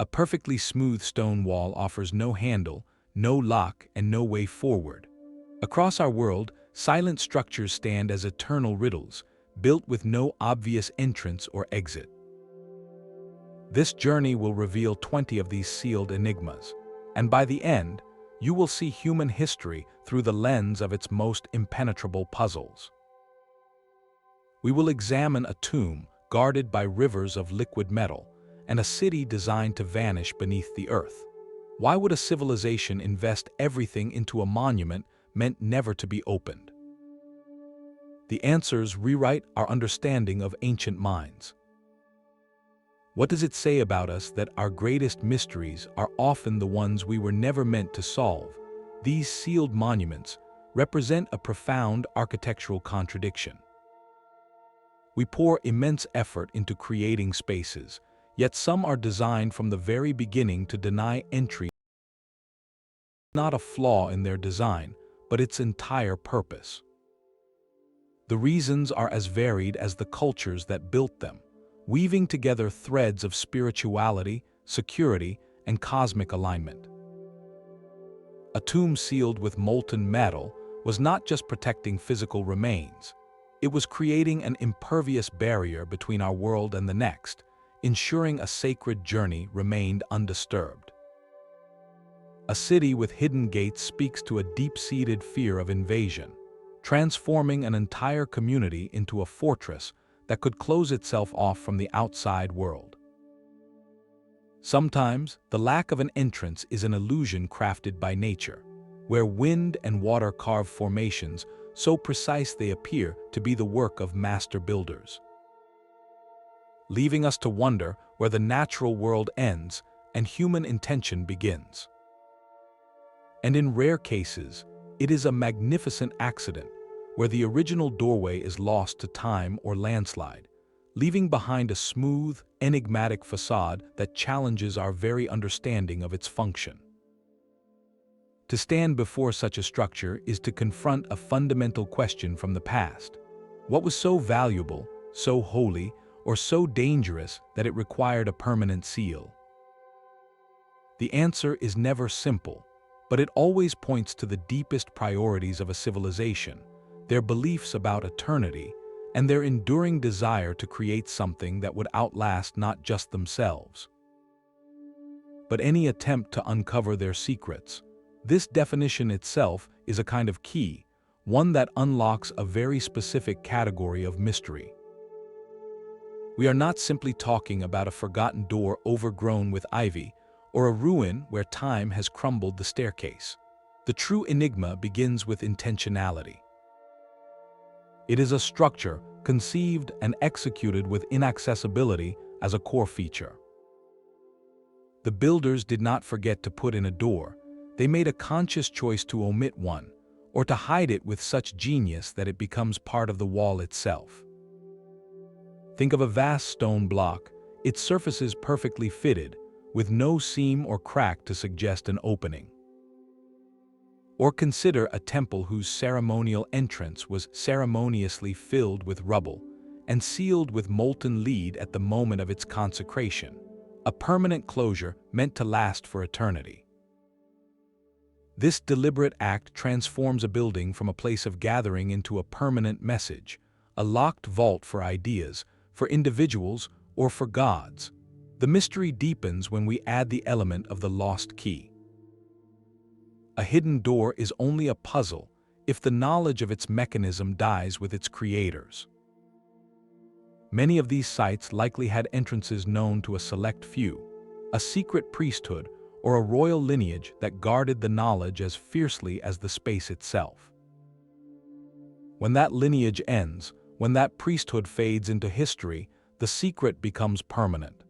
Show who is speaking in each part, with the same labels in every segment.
Speaker 1: A perfectly smooth stone wall offers no handle, no lock, and no way forward. Across our world, silent structures stand as eternal riddles, built with no obvious entrance or exit. This journey will reveal 20 of these sealed enigmas, and by the end, you will see human history through the lens of its most impenetrable puzzles. We will examine a tomb guarded by rivers of liquid metal and a city designed to vanish beneath the earth. Why would a civilization invest everything into a monument meant never to be opened? The answers rewrite our understanding of ancient minds. What does it say about us that our greatest mysteries are often the ones we were never meant to solve? These sealed monuments represent a profound architectural contradiction. We pour immense effort into creating spaces, yet some are designed from the very beginning to deny entry. Not a flaw in their design, but its entire purpose. The reasons are as varied as the cultures that built them, weaving together threads of spirituality, security, and cosmic alignment. A tomb sealed with molten metal was not just protecting physical remains, it was creating an impervious barrier between our world and the next, ensuring a sacred journey remained undisturbed. A city with hidden gates speaks to a deep-seated fear of invasion, transforming an entire community into a fortress that could close itself off from the outside world. Sometimes, the lack of an entrance is an illusion crafted by nature, where wind and water carve formations so precise they appear to be the work of master builders, leaving us to wonder where the natural world ends and human intention begins. And in rare cases, it is a magnificent accident where the original doorway is lost to time or landslide, leaving behind a smooth, enigmatic facade that challenges our very understanding of its function. To stand before such a structure is to confront a fundamental question from the past. What was so valuable, so holy, or so dangerous that it required a permanent seal? The answer is never simple, but it always points to the deepest priorities of a civilization, their beliefs about eternity, and their enduring desire to create something that would outlast not just themselves, but any attempt to uncover their secrets. This definition itself is a kind of key, one that unlocks a very specific category of mystery. We are not simply talking about a forgotten door overgrown with ivy, or a ruin where time has crumbled the staircase. The true enigma begins with intentionality. It is a structure conceived and executed with inaccessibility as a core feature. The builders did not forget to put in a door. They made a conscious choice to omit one, or to hide it with such genius that it becomes part of the wall itself. Think of a vast stone block, its surface is perfectly fitted, with no seam or crack to suggest an opening. Or consider a temple whose ceremonial entrance was ceremoniously filled with rubble and sealed with molten lead at the moment of its consecration, a permanent closure meant to last for eternity. This deliberate act transforms a building from a place of gathering into a permanent message, a locked vault for ideas, for individuals, or for gods. The mystery deepens when we add the element of the lost key. A hidden door is only a puzzle if the knowledge of its mechanism dies with its creators. Many of these sites likely had entrances known to a select few, a secret priesthood or a royal lineage that guarded the knowledge as fiercely as the space itself. When that lineage ends, when that priesthood fades into history, the secret becomes permanent.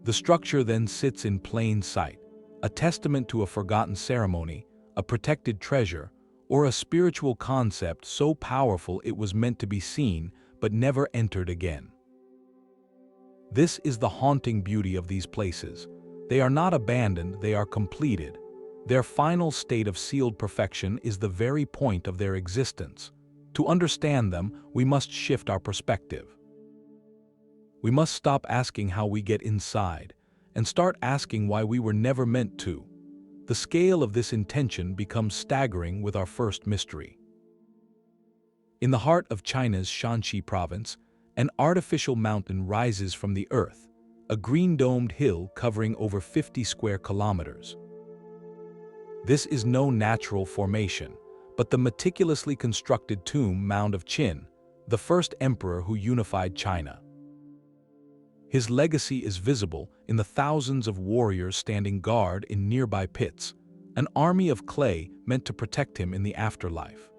Speaker 1: The structure then sits in plain sight, a testament to a forgotten ceremony, a protected treasure, or a spiritual concept so powerful it was meant to be seen but never entered again. This is the haunting beauty of these places. They are not abandoned, they are completed. Their final state of sealed perfection is the very point of their existence. To understand them, we must shift our perspective. We must stop asking how we get inside and start asking why we were never meant to. The scale of this intention becomes staggering with our first mystery. In the heart of China's Shanxi province, an artificial mountain rises from the earth, a green-domed hill covering over 50 square kilometers. This is no natural formation, but the meticulously constructed tomb mound of Qin, the first emperor who unified China. His legacy is visible in the thousands of warriors standing guard in nearby pits, an army of clay meant to protect him in the afterlife.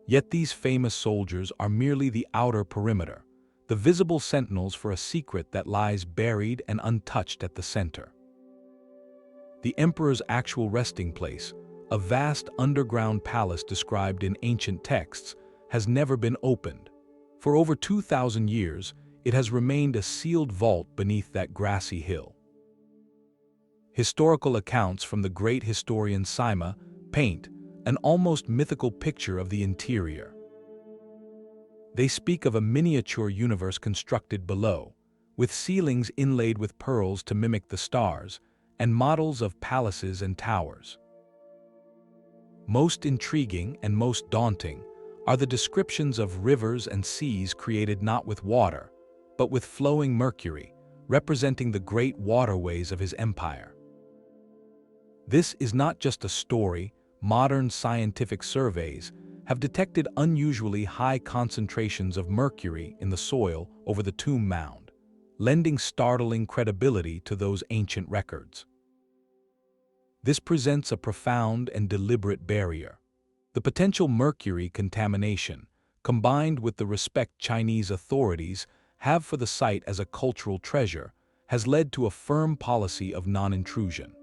Speaker 1: Yet these famous soldiers are merely the outer perimeter, the visible sentinels for a secret that lies buried and untouched at the center. The emperor's actual resting place, a vast underground palace described in ancient texts, has never been opened. For over 2,000 years, it has remained a sealed vault beneath that grassy hill. Historical accounts from the great historian Sima paint an almost mythical picture of the interior. They speak of a miniature universe constructed below, with ceilings inlaid with pearls to mimic the stars, and models of palaces and towers. Most intriguing and most daunting are the descriptions of rivers and seas created not with water, but with flowing mercury, representing the great waterways of his empire. This is not just a story. Modern scientific surveys have detected unusually high concentrations of mercury in the soil over the tomb mound, lending startling credibility to those ancient records. This presents a profound and deliberate barrier. The potential mercury contamination, combined with the respect Chinese authorities have for the site as a cultural treasure, has led to a firm policy of non-intrusion.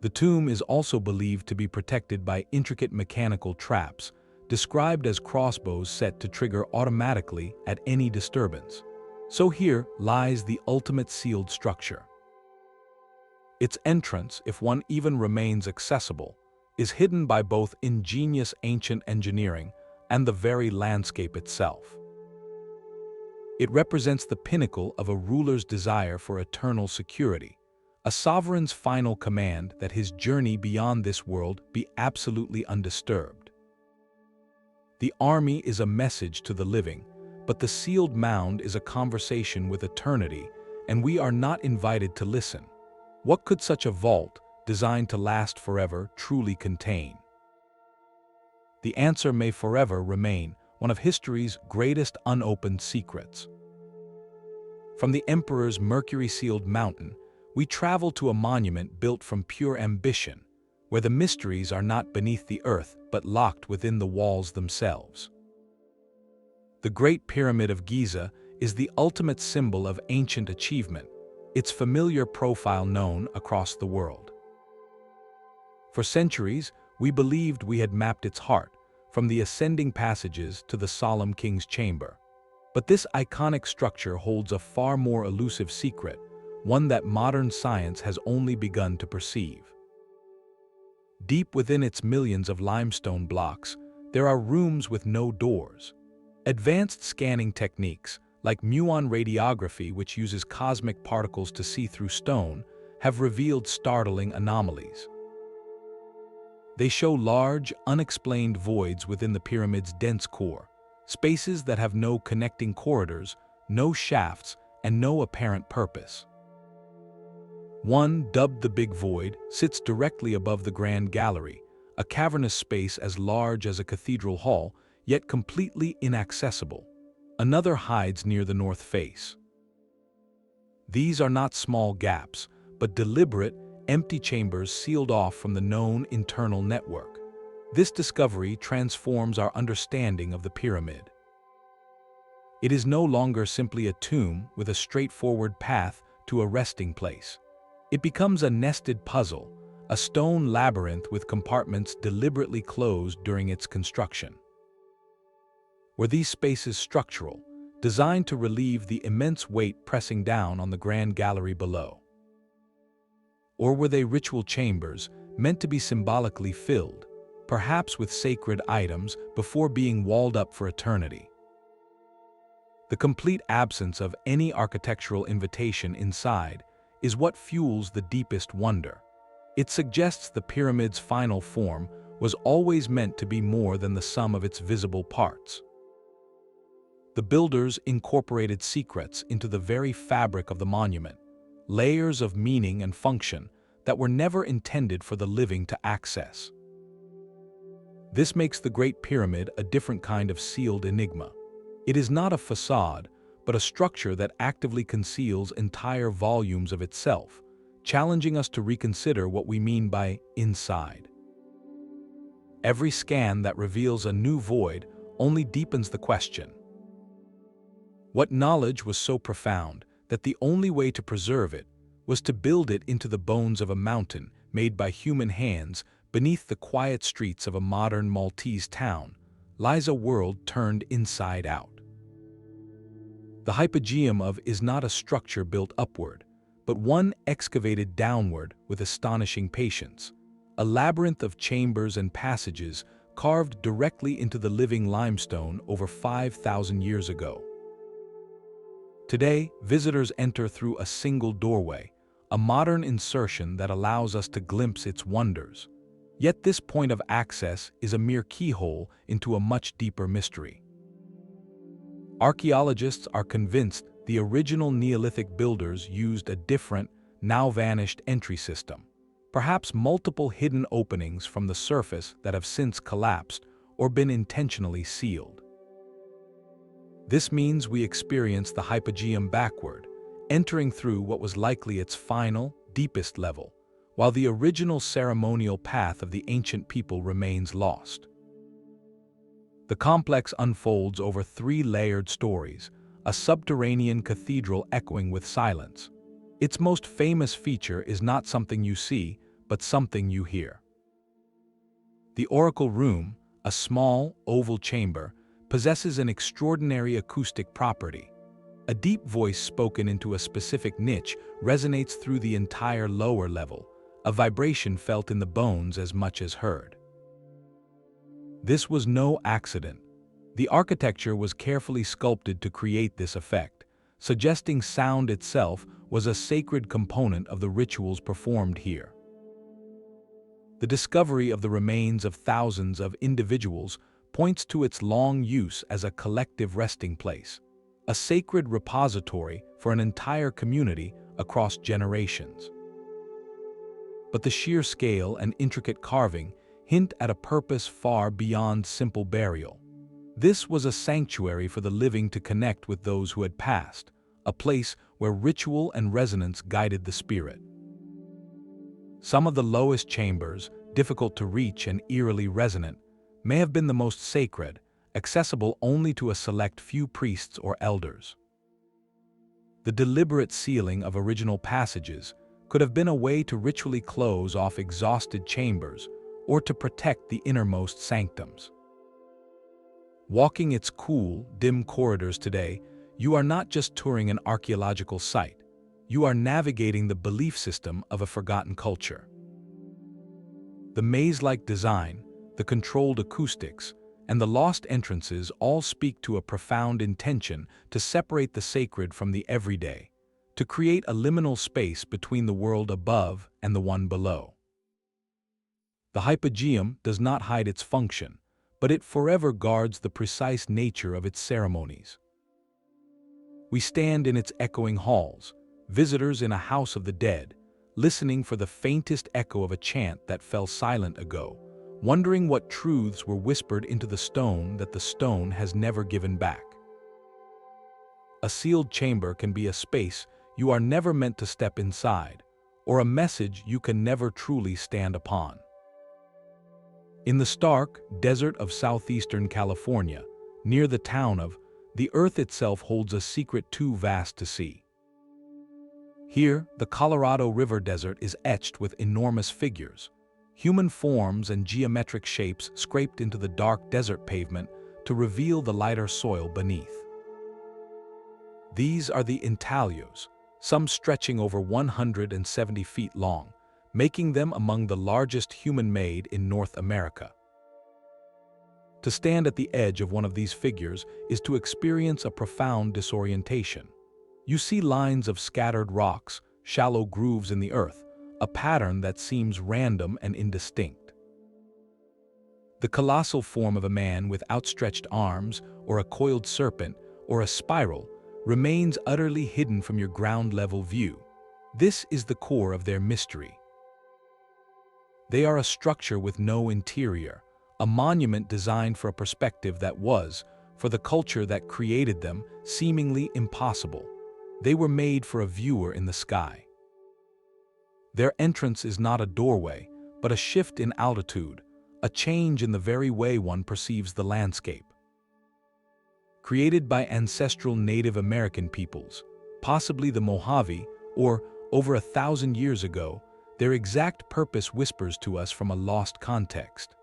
Speaker 1: The tomb is also believed to be protected by intricate mechanical traps, described as crossbows set to trigger automatically at any disturbance. So here lies the ultimate sealed structure. Its entrance, if one even remains accessible, is hidden by both ingenious ancient engineering and the very landscape itself. It represents the pinnacle of a ruler's desire for eternal security, a sovereign's final command that his journey beyond this world be absolutely undisturbed. The army is a message to the living, but the sealed mound is a conversation with eternity, and we are not invited to listen. What could such a vault, designed to last forever, truly contain? The answer may forever remain one of history's greatest unopened secrets. From the emperor's Mercury-Sealed mountain, we travel to a monument built from pure ambition, where the mysteries are not beneath the earth but locked within the walls themselves. The Great Pyramid of Giza is the ultimate symbol of ancient achievement, its familiar profile known across the world. For centuries, we believed we had mapped its heart, from the ascending passages to the solemn king's chamber. But this iconic structure holds a far more elusive secret, one that modern science has only begun to perceive. Deep within its millions of limestone blocks, there are rooms with no doors. Advanced scanning techniques, like muon radiography, which uses cosmic particles to see through stone, have revealed startling anomalies. They show large, unexplained voids within the pyramid's dense core, spaces that have no connecting corridors, no shafts, and no apparent purpose. One, dubbed the Big Void, sits directly above the Grand Gallery, a cavernous space as large as a cathedral hall, yet completely inaccessible. Another hides near the north face. These are not small gaps, but deliberate, empty chambers sealed off from the known internal network. This discovery transforms our understanding of the pyramid. It is no longer simply a tomb with a straightforward path to a resting place. It becomes a nested puzzle, a stone labyrinth with compartments deliberately closed during its construction. Were these spaces structural, designed to relieve the immense weight pressing down on the Grand Gallery below? Or were they ritual chambers meant to be symbolically filled, perhaps with sacred items, before being walled up for eternity? The complete absence of any architectural invitation inside is what fuels the deepest wonder. It suggests the pyramid's final form was always meant to be more than the sum of its visible parts. The builders incorporated secrets into the very fabric of the monument, layers of meaning and function that were never intended for the living to access. This makes the Great Pyramid a different kind of sealed enigma. It is not a facade, but a structure that actively conceals entire volumes of itself, challenging us to reconsider what we mean by inside. Every scan that reveals a new void only deepens the question. What knowledge was so profound that the only way to preserve it was to build it into the bones of a mountain made by human hands beneath the quiet streets of a modern Maltese town, lies a world turned inside out. The Hypogeum of is not a structure built upward, but one excavated downward with astonishing patience, a labyrinth of chambers and passages carved directly into the living limestone over 5,000 years ago. Today, visitors enter through a single doorway, a modern insertion that allows us to glimpse its wonders. Yet this point of access is a mere keyhole into a much deeper mystery. Archaeologists are convinced the original Neolithic builders used a different, now-vanished entry system, perhaps multiple hidden openings from the surface that have since collapsed or been intentionally sealed. This means we experience the Hypogeum backward, entering through what was likely its final, deepest level, while the original ceremonial path of the ancient people remains lost. The complex unfolds over 3 layered stories, a subterranean cathedral echoing with silence. Its most famous feature is not something you see, but something you hear. The oracle room, a small, oval chamber, possesses an extraordinary acoustic property. A deep voice spoken into a specific niche resonates through the entire lower level, a vibration felt in the bones as much as heard. This was no accident. The architecture was carefully sculpted to create this effect, suggesting sound itself was a sacred component of the rituals performed here. The discovery of the remains of thousands of individuals points to its long use as a collective resting place, a sacred repository for an entire community across generations. But the sheer scale and intricate carving hint at a purpose far beyond simple burial. This was a sanctuary for the living to connect with those who had passed, a place where ritual and resonance guided the spirit. Some of the lowest chambers, difficult to reach and eerily resonant, may have been the most sacred, accessible only to a select few priests or elders. The deliberate sealing of original passages could have been a way to ritually close off exhausted chambers or to protect the innermost sanctums. Walking its cool, dim corridors today, you are not just touring an archaeological site, you are navigating the belief system of a forgotten culture. The maze-like design, the controlled acoustics, and the lost entrances all speak to a profound intention to separate the sacred from the everyday, to create a liminal space between the world above and the one below. The Hypogeum does not hide its function, but it forever guards the precise nature of its ceremonies. We stand in its echoing halls, visitors in a house of the dead, listening for the faintest echo of a chant that fell silent ago, wondering what truths were whispered into the stone that the stone has never given back. A sealed chamber can be a space you are never meant to step inside, or a message you can never truly stand upon. In the stark desert of southeastern California, near the town of, the earth itself holds a secret too vast to see. Here, the Colorado River Desert is etched with enormous figures, human forms and geometric shapes scraped into the dark desert pavement to reveal the lighter soil beneath. These are the Intaglios, some stretching over 170 feet long, making them among the largest human-made in North America. To stand at the edge of one of these figures is to experience a profound disorientation. You see lines of scattered rocks, shallow grooves in the earth, a pattern that seems random and indistinct. The colossal form of a man with outstretched arms, or a coiled serpent, or a spiral, remains utterly hidden from your ground-level view. This is the core of their mystery. They are a structure with no interior, a monument designed for a perspective that was, for the culture that created them, seemingly impossible. They were made for a viewer in the sky. Their entrance is not a doorway, but a shift in altitude, a change in the very way one perceives the landscape. Created by ancestral Native American peoples, possibly the Mojave, or over 1,000 years ago, their exact purpose whispers to us from a lost context.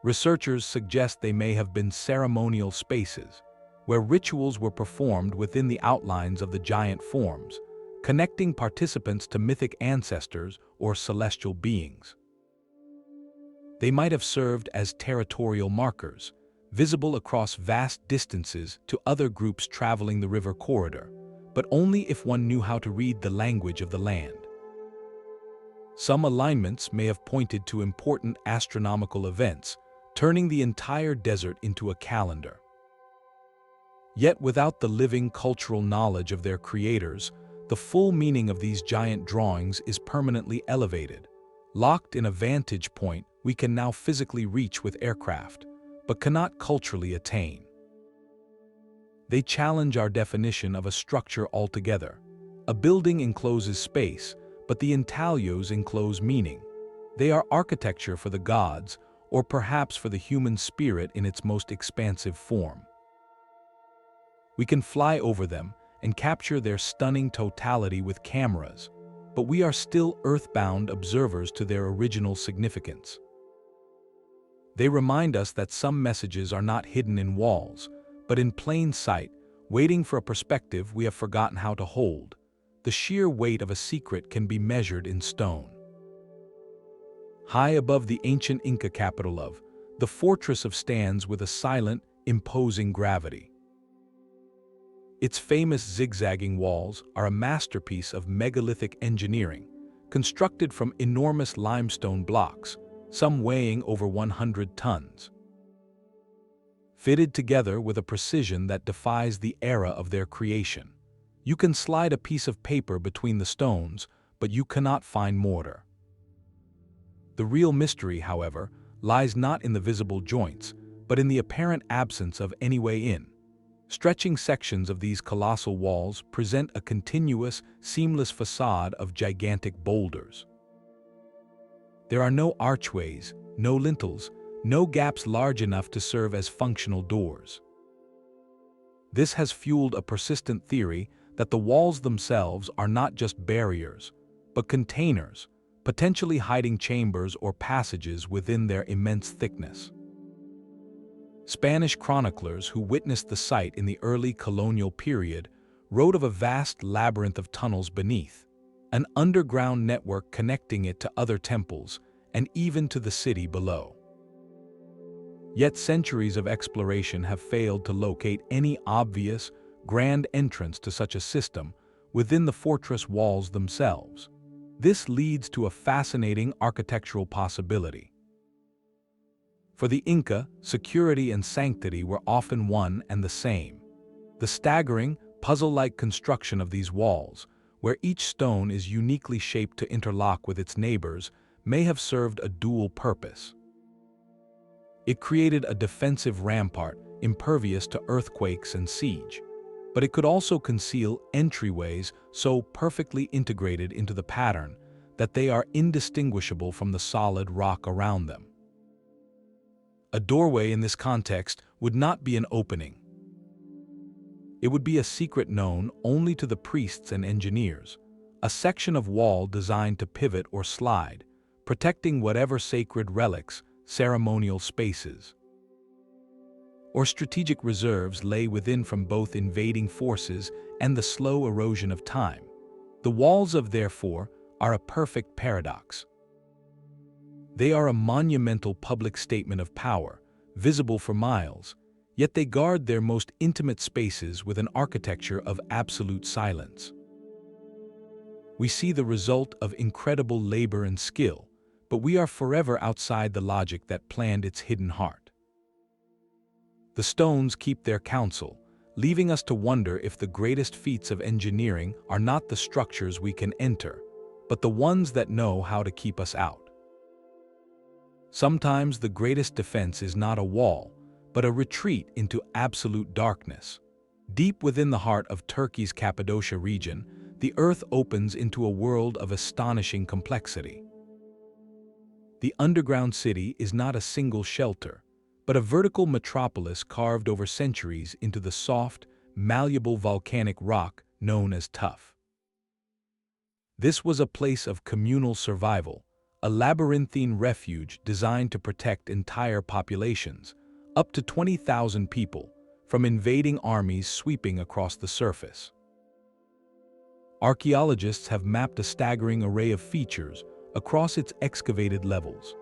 Speaker 1: Researchers suggest they may have been ceremonial spaces, where rituals were performed within the outlines of the giant forms, connecting participants to mythic ancestors or celestial beings. They might have served as territorial markers, visible across vast distances to other groups traveling the river corridor, but only if one knew how to read the language of the land. Some alignments may have pointed to important astronomical events, turning the entire desert into a calendar. Yet without the living cultural knowledge of their creators, the full meaning of these giant drawings is permanently elevated, locked in a vantage point we can now physically reach with aircraft, but cannot culturally attain. They challenge our definition of a structure altogether. A building encloses space, but the intaglios enclose meaning. They are architecture for the gods, or perhaps for the human spirit in its most expansive form. We can fly over them and capture their stunning totality with cameras, but we are still earthbound observers to their original significance. They remind us that some messages are not hidden in walls, but in plain sight, waiting for a perspective we have forgotten how to hold. The sheer weight of a secret can be measured in stone. High above the ancient Inca capital of, the fortress stands with a silent, imposing gravity. Its famous zigzagging walls are a masterpiece of megalithic engineering, constructed from enormous limestone blocks, some weighing over 100 tons. Fitted together with a precision that defies the era of their creation. You can slide a piece of paper between the stones, but you cannot find mortar. The real mystery, however, lies not in the visible joints, but in the apparent absence of any way in. Stretching sections of these colossal walls present a continuous, seamless facade of gigantic boulders. There are no archways, no lintels, no gaps large enough to serve as functional doors. This has fueled a persistent theory that the walls themselves are not just barriers, but containers, potentially hiding chambers or passages within their immense thickness. Spanish chroniclers who witnessed the site in the early colonial period wrote of a vast labyrinth of tunnels beneath, an underground network connecting it to other temples and even to the city below. Yet centuries of exploration have failed to locate any obvious, grand entrance to such a system within the fortress walls themselves. This leads to a fascinating architectural possibility. For the Inca, security and sanctity were often one and the same. The staggering, puzzle-like construction of these walls, where each stone is uniquely shaped to interlock with its neighbors, may have served a dual purpose. It created a defensive rampart, impervious to earthquakes and siege, but it could also conceal entryways so perfectly integrated into the pattern that they are indistinguishable from the solid rock around them. A doorway in this context would not be an opening. It would be a secret known only to the priests and engineers, a section of wall designed to pivot or slide, protecting whatever sacred relics, ceremonial spaces, or strategic reserves lay within from both invading forces and the slow erosion of time. The walls of, therefore, are a perfect paradox. They are a monumental public statement of power, visible for miles, yet they guard their most intimate spaces with an architecture of absolute silence. We see the result of incredible labor and skill, but we are forever outside the logic that planned its hidden heart. The stones keep their counsel, leaving us to wonder if the greatest feats of engineering are not the structures we can enter, but the ones that know how to keep us out. Sometimes the greatest defense is not a wall, but a retreat into absolute darkness. Deep within the heart of Turkey's Cappadocia region, the earth opens into a world of astonishing complexity. The underground city is not a single shelter, but a vertical metropolis carved over centuries into the soft, malleable volcanic rock known as tuff. This was a place of communal survival, a labyrinthine refuge designed to protect entire populations, up to 20,000 people, from invading armies sweeping across the surface. Archaeologists have mapped a staggering array of features across its excavated levels.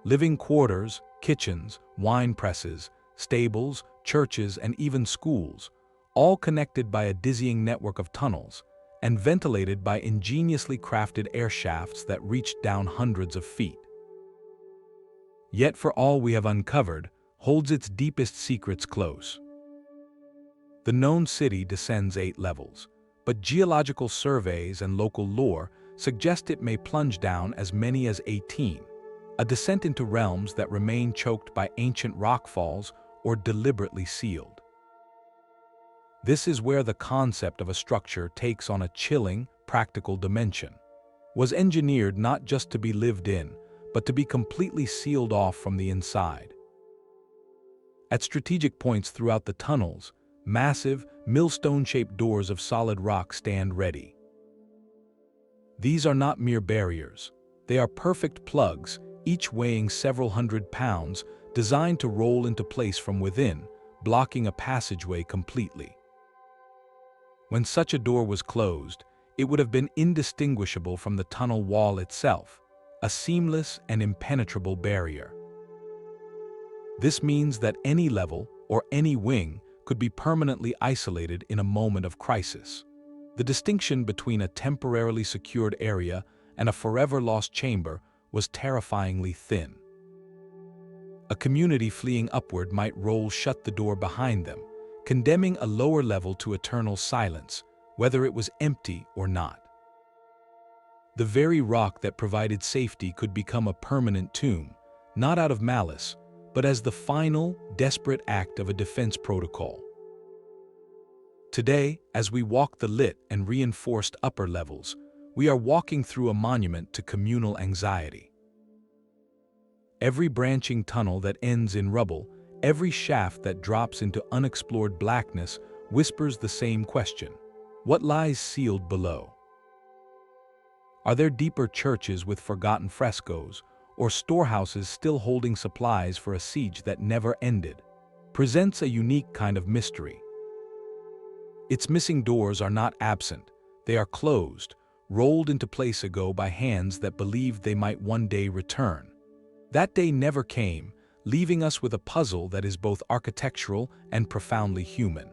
Speaker 1: Living quarters, kitchens, wine presses, stables, churches, and even schools, all connected by a dizzying network of tunnels and ventilated by ingeniously crafted air shafts that reached down hundreds of feet. Yet for all we have uncovered, holds its deepest secrets close. The known city descends 8 levels, but geological surveys and local lore suggest it may plunge down as many as 18, a descent into realms that remain choked by ancient rockfalls or deliberately sealed. This is where the concept of a structure takes on a chilling, practical dimension. Was engineered not just to be lived in, but to be completely sealed off from the inside. At strategic points throughout the tunnels, massive, millstone-shaped doors of solid rock stand ready. These are not mere barriers. They are perfect plugs, each weighing several hundred pounds, designed to roll into place from within, blocking a passageway completely. When such a door was closed, it would have been indistinguishable from the tunnel wall itself, a seamless and impenetrable barrier. This means that any level or any wing could be permanently isolated in a moment of crisis. The distinction between a temporarily secured area and a forever lost chamber was terrifyingly thin. A community fleeing upward might roll shut the door behind them, condemning a lower level to eternal silence, whether it was empty or not. The very rock that provided safety could become a permanent tomb, not out of malice, but as the final, desperate act of a defense protocol. Today, as we walk the lit and reinforced upper levels, we are walking through a monument to communal anxiety. Every branching tunnel that ends in rubble, every shaft that drops into unexplored blackness whispers the same question: what lies sealed below? Are there deeper churches with forgotten frescoes, or storehouses still holding supplies for a siege that never ended? Presents a unique kind of mystery. Its missing doors are not absent, they are closed, rolled into place ago by hands that believed they might one day return. That day never came, leaving us with a puzzle that is both architectural and profoundly human.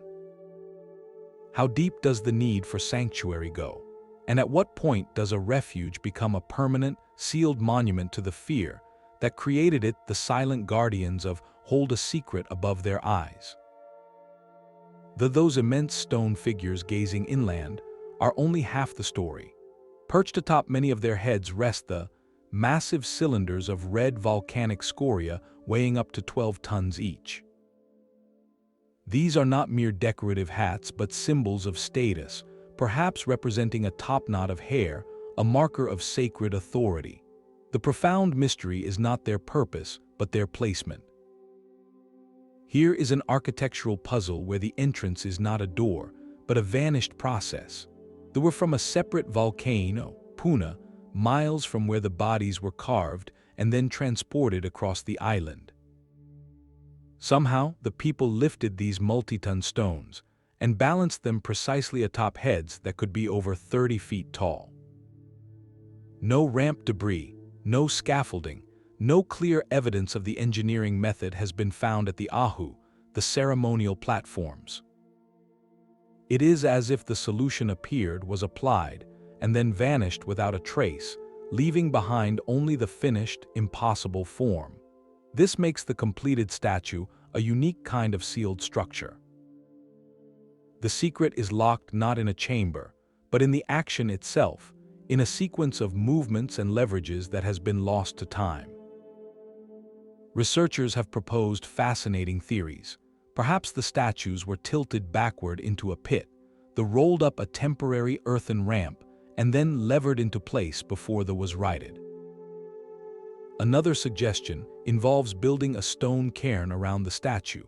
Speaker 1: How deep does the need for sanctuary go? And at what point does a refuge become a permanent, sealed monument to the fear that created it? The silent guardians of hold a secret above their eyes. Those immense stone figures gazing inland are only half the story. Perched atop many of their heads rest the massive cylinders of red volcanic scoria weighing up to 12 tons each. These are not mere decorative hats but symbols of status, perhaps representing a topknot of hair, a marker of sacred authority. The profound mystery is not their purpose, but their placement. Here is an architectural puzzle where the entrance is not a door, but a vanished process. They were from a separate volcano, Puna, miles from where the bodies were carved and then transported across the island. Somehow, the people lifted these multi-ton stones and balanced them precisely atop heads that could be over 30 feet tall. No ramp debris, no scaffolding, no clear evidence of the engineering method has been found at the Ahu, the ceremonial platforms. It is as if the solution appeared, was applied, and then vanished without a trace, leaving behind only the finished, impossible form. This makes the completed statue a unique kind of sealed structure. The secret is locked not in a chamber, but in the action itself, in a sequence of movements and leverages that has been lost to time. Researchers have proposed fascinating theories. Perhaps the statues were tilted backward into a pit, rolled up a temporary earthen ramp, and then levered into place before they was righted. Another suggestion involves building a stone cairn around the statue,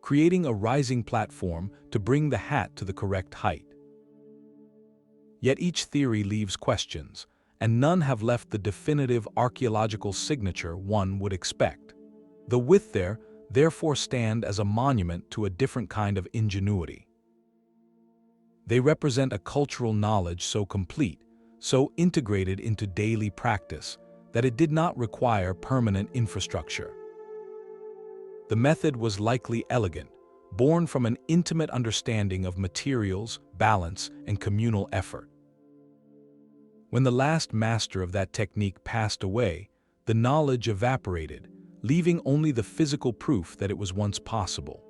Speaker 1: creating a rising platform to bring the hat to the correct height. Yet each theory leaves questions, and none have left the definitive archaeological signature one would expect. The width therefore stand as a monument to a different kind of ingenuity. They represent a cultural knowledge so complete, so integrated into daily practice, that it did not require permanent infrastructure. The method was likely elegant, born from an intimate understanding of materials, balance, and communal effort. When the last master of that technique passed away, the knowledge evaporated, leaving only the physical proof that it was once possible.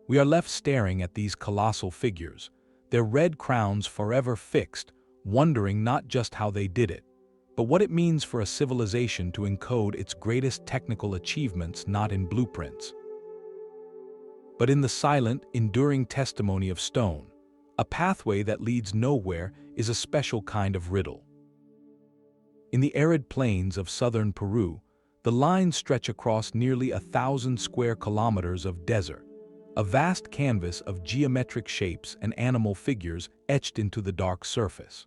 Speaker 1: We are left staring at these colossal figures, their red crowns forever fixed, wondering not just how they did it, but what it means for a civilization to encode its greatest technical achievements not in blueprints, but in the silent, enduring testimony of stone. A pathway that leads nowhere is a special kind of riddle. In the arid plains of southern Peru, the lines stretch across nearly 1,000 square kilometers of desert, a vast canvas of geometric shapes and animal figures etched into the dark surface.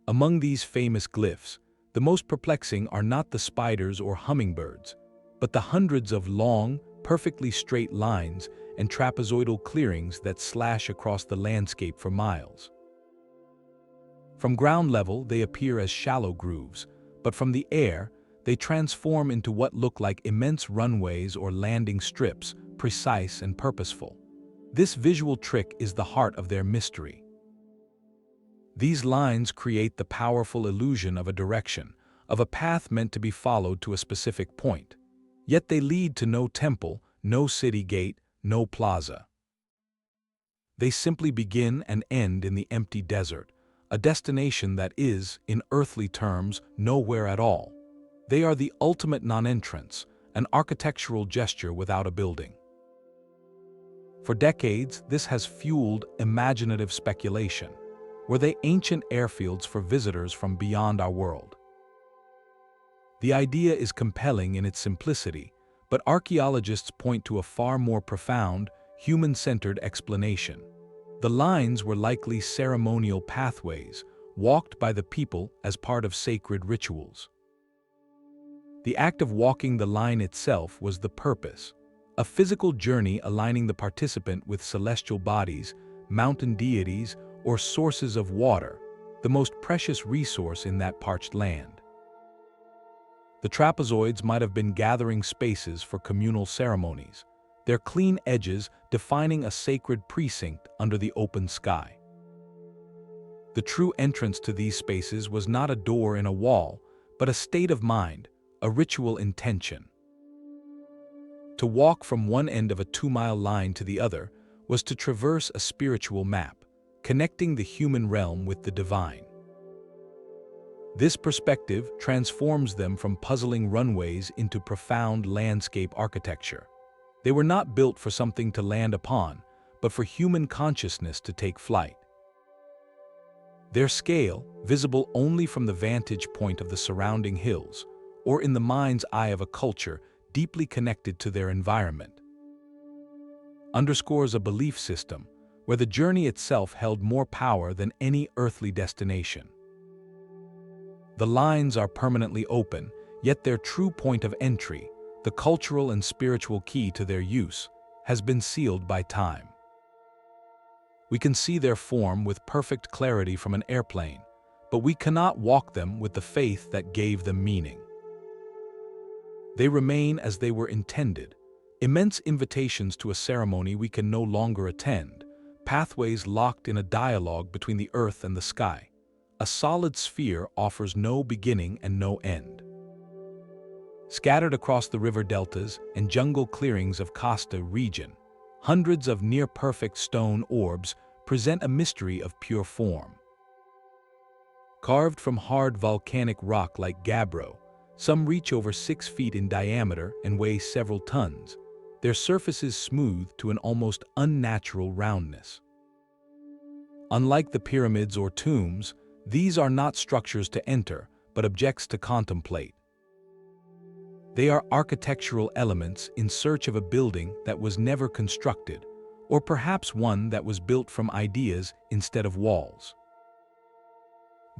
Speaker 1: Among these famous glyphs, the most perplexing are not the spiders or hummingbirds, but the hundreds of long, perfectly straight lines and trapezoidal clearings that slash across the landscape for miles. From ground level, they appear as shallow grooves, but from the air, they transform into what look like immense runways or landing strips, precise and purposeful. This visual trick is the heart of their mystery. These lines create the powerful illusion of a direction, of a path meant to be followed to a specific point. Yet they lead to no temple, no city gate, no plaza. They simply begin and end in the empty desert, a destination that is, in earthly terms, nowhere at all. They are the ultimate non-entrance, an architectural gesture without a building. For decades, this has fueled imaginative speculation. Were they ancient airfields for visitors from beyond our world? The idea is compelling in its simplicity, but archaeologists point to a far more profound, human-centered explanation. The lines were likely ceremonial pathways, walked by the people as part of sacred rituals. The act of walking the line itself was the purpose, a physical journey aligning the participant with celestial bodies, mountain deities, or sources of water, the most precious resource in that parched land. The trapezoids might have been gathering spaces for communal ceremonies, their clean edges defining a sacred precinct under the open sky. The true entrance to these spaces was not a door in a wall, but a state of mind, a ritual intention. To walk from one end of a 2-mile line to the other was to traverse a spiritual map, connecting the human realm with the divine. This perspective transforms them from puzzling runways into profound landscape architecture. They were not built for something to land upon, but for human consciousness to take flight. Their scale, visible only from the vantage point of the surrounding hills, or in the mind's eye of a culture deeply connected to their environment, underscores a belief system where the journey itself held more power than any earthly destination. The lines are permanently open, yet their true point of entry, the cultural and spiritual key to their use, has been sealed by time. We can see their form with perfect clarity from an airplane, but we cannot walk them with the faith that gave them meaning. They remain as they were intended, immense invitations to a ceremony we can no longer attend, pathways locked in a dialogue between the earth and the sky. A solid sphere offers no beginning and no end. Scattered across the river deltas and jungle clearings of Costa region, hundreds of near-perfect stone orbs present a mystery of pure form. Carved from hard volcanic rock like gabbro, some reach over 6 feet in diameter and weigh several tons, their surfaces smooth to an almost unnatural roundness. Unlike the pyramids or tombs, these are not structures to enter, but objects to contemplate. They are architectural elements in search of a building that was never constructed, or perhaps one that was built from ideas instead of walls.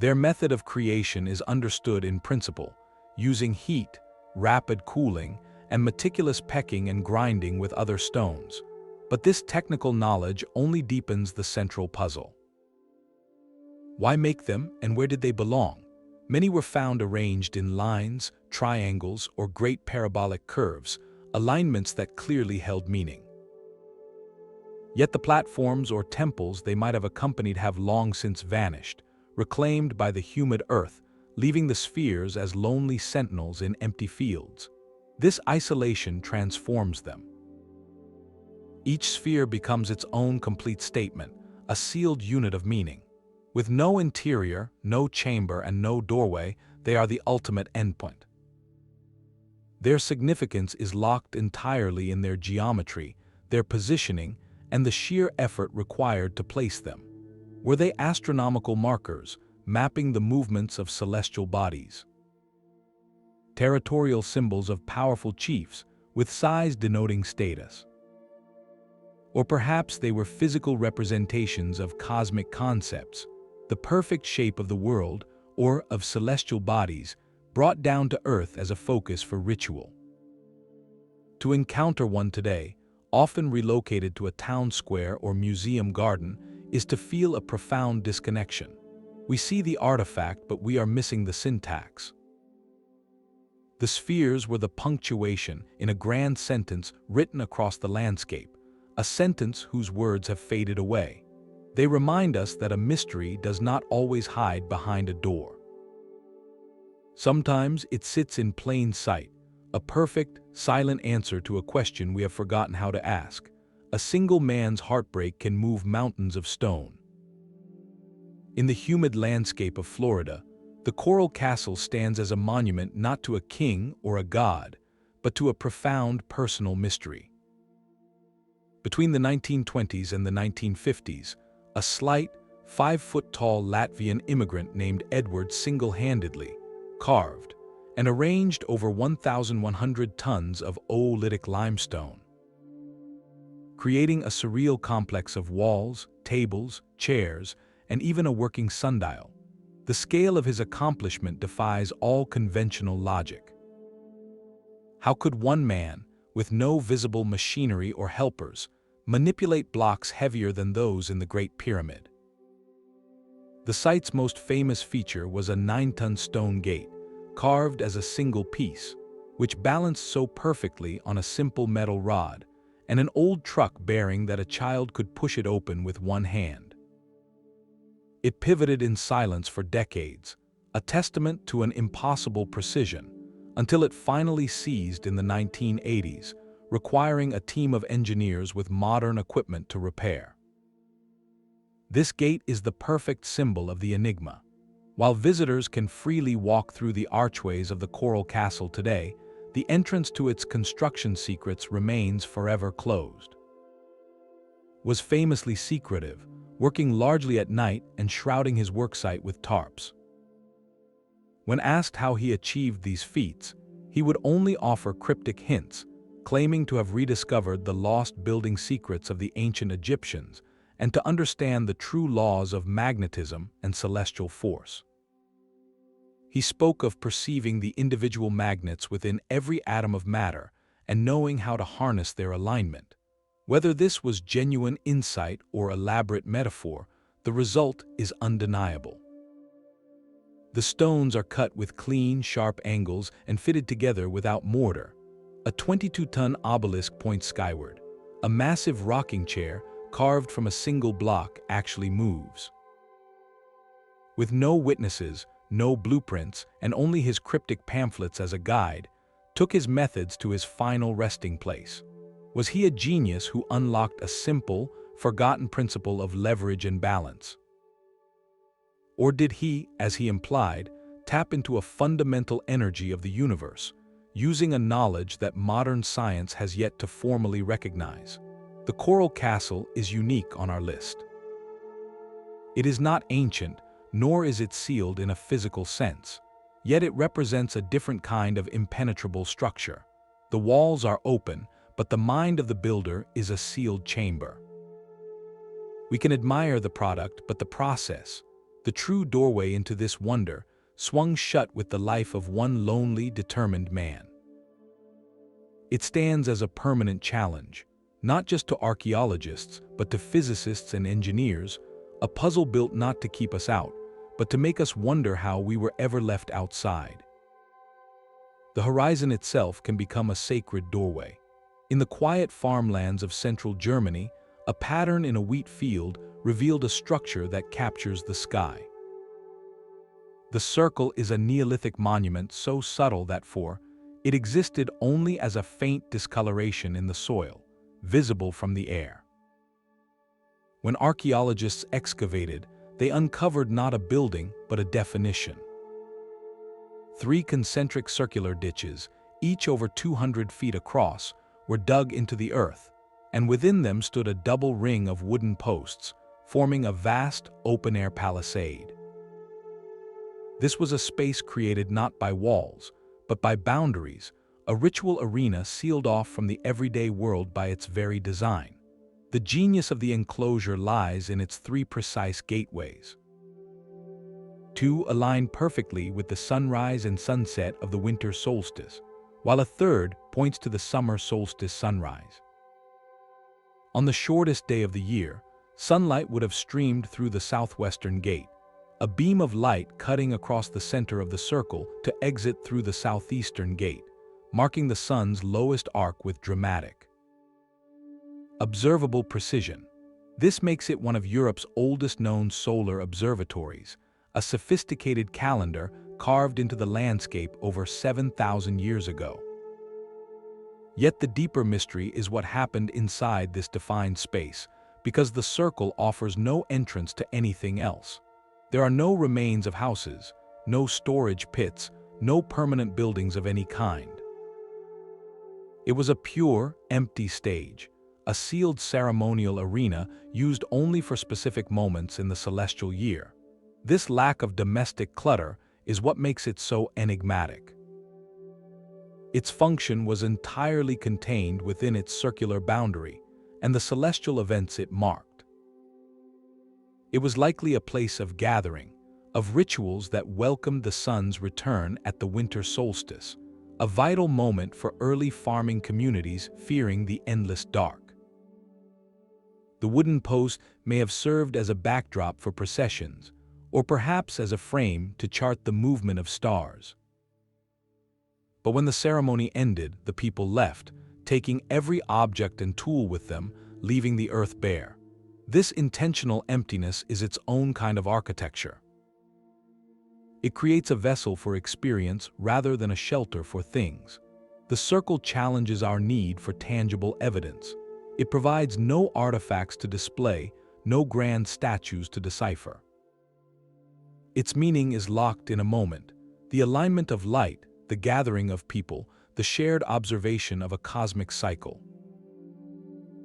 Speaker 1: Their method of creation is understood in principle, using heat, rapid cooling, and meticulous pecking and grinding with other stones. But this technical knowledge only deepens the central puzzle. Why make them, and where did they belong? Many were found arranged in lines, triangles, or great parabolic curves, alignments that clearly held meaning. Yet the platforms or temples they might have accompanied have long since vanished, reclaimed by the humid earth, leaving the spheres as lonely sentinels in empty fields. This isolation transforms them. Each sphere becomes its own complete statement, a sealed unit of meaning. With no interior, no chamber, and no doorway, they are the ultimate endpoint. Their significance is locked entirely in their geometry, their positioning, and the sheer effort required to place them. Were they astronomical markers, mapping the movements of celestial bodies? Territorial symbols of powerful chiefs, with size denoting status? Or perhaps they were physical representations of cosmic concepts, the perfect shape of the world, or of celestial bodies, brought down to earth as a focus for ritual. To encounter one today, often relocated to a town square or museum garden, is to feel a profound disconnection. We see the artifact, but we are missing the syntax. The spheres were the punctuation in a grand sentence written across the landscape, a sentence whose words have faded away. They remind us that a mystery does not always hide behind a door. Sometimes it sits in plain sight, a perfect, silent answer to a question we have forgotten how to ask. A single man's heartbreak can move mountains of stone. In the humid landscape of Florida, the Coral Castle stands as a monument not to a king or a god, but to a profound personal mystery. Between the 1920s and the 1950s, a slight, 5-foot-tall Latvian immigrant named Edward single-handedly carved and arranged over 1,100 tons of oolitic limestone, creating a surreal complex of walls, tables, chairs, and even a working sundial. The scale of his accomplishment defies all conventional logic. How could one man, with no visible machinery or helpers, manipulate blocks heavier than those in the Great Pyramid? The site's most famous feature was a 9-ton stone gate, carved as a single piece, which balanced so perfectly on a simple metal rod, and an old truck bearing that a child could push it open with one hand. It pivoted in silence for decades, a testament to an impossible precision, until it finally seized in the 1980s, requiring a team of engineers with modern equipment to repair. This gate is the perfect symbol of the enigma. While visitors can freely walk through the archways of the Coral Castle today, the entrance to its construction secrets remains forever closed. Was famously secretive, working largely at night and shrouding his worksite with tarps. When asked how he achieved these feats, he would only offer cryptic hints, claiming to have rediscovered the lost building secrets of the ancient Egyptians and to understand the true laws of magnetism and celestial force. He spoke of perceiving the individual magnets within every atom of matter and knowing how to harness their alignment. Whether this was genuine insight or elaborate metaphor, the result is undeniable. The stones are cut with clean, sharp angles and fitted together without mortar. A 22-ton obelisk points skyward. A massive rocking chair, carved from a single block, actually moves. With no witnesses, no blueprints, and only his cryptic pamphlets as a guide, took his methods to his final resting place. Was he a genius who unlocked a simple, forgotten principle of leverage and balance? Or did he, as he implied, tap into a fundamental energy of the universe, using a knowledge that modern science has yet to formally recognize? The Coral Castle is unique on our list. It is not ancient, nor is it sealed in a physical sense. Yet it represents a different kind of impenetrable structure. The walls are open, but the mind of the builder is a sealed chamber. We can admire the product, but the process, the true doorway into this wonder, swung shut with the life of one lonely, determined man. It stands as a permanent challenge, not just to archaeologists, but to physicists and engineers, a puzzle built not to keep us out, but to make us wonder how we were ever left outside. The horizon itself can become a sacred doorway. In the quiet farmlands of central Germany, a pattern in a wheat field revealed a structure that captures the sky. The circle is a Neolithic monument so subtle that it existed only as a faint discoloration in the soil, visible from the air. When archaeologists excavated, they uncovered not a building, but a definition. 3 concentric circular ditches, each over 200 feet across, were dug into the earth, and within them stood a double ring of wooden posts, forming a vast, open-air palisade. This was a space created not by walls, but by boundaries, a ritual arena sealed off from the everyday world by its very design. The genius of the enclosure lies in its 3 precise gateways. 2 align perfectly with the sunrise and sunset of the winter solstice, while a third points to the summer solstice sunrise. On the shortest day of the year, sunlight would have streamed through the southwestern gate, a beam of light cutting across the center of the circle to exit through the southeastern gate, marking the sun's lowest arc with dramatic, observable precision. This makes it one of Europe's oldest known solar observatories, a sophisticated calendar carved into the landscape over 7,000 years ago. Yet the deeper mystery is what happened inside this defined space, because the circle offers no entrance to anything else. There are no remains of houses, no storage pits, no permanent buildings of any kind. It was a pure, empty stage, a sealed ceremonial arena used only for specific moments in the celestial year. This lack of domestic clutter is what makes it so enigmatic. Its function was entirely contained within its circular boundary and the celestial events it marked. It was likely a place of gathering, of rituals that welcomed the sun's return at the winter solstice, a vital moment for early farming communities fearing the endless dark. The wooden post may have served as a backdrop for processions, or perhaps as a frame to chart the movement of stars. But when the ceremony ended, the people left, taking every object and tool with them, leaving the earth bare. This intentional emptiness is its own kind of architecture. It creates a vessel for experience rather than a shelter for things. The circle challenges our need for tangible evidence. It provides no artifacts to display, no grand statues to decipher. Its meaning is locked in a moment, the alignment of light, the gathering of people, the shared observation of a cosmic cycle.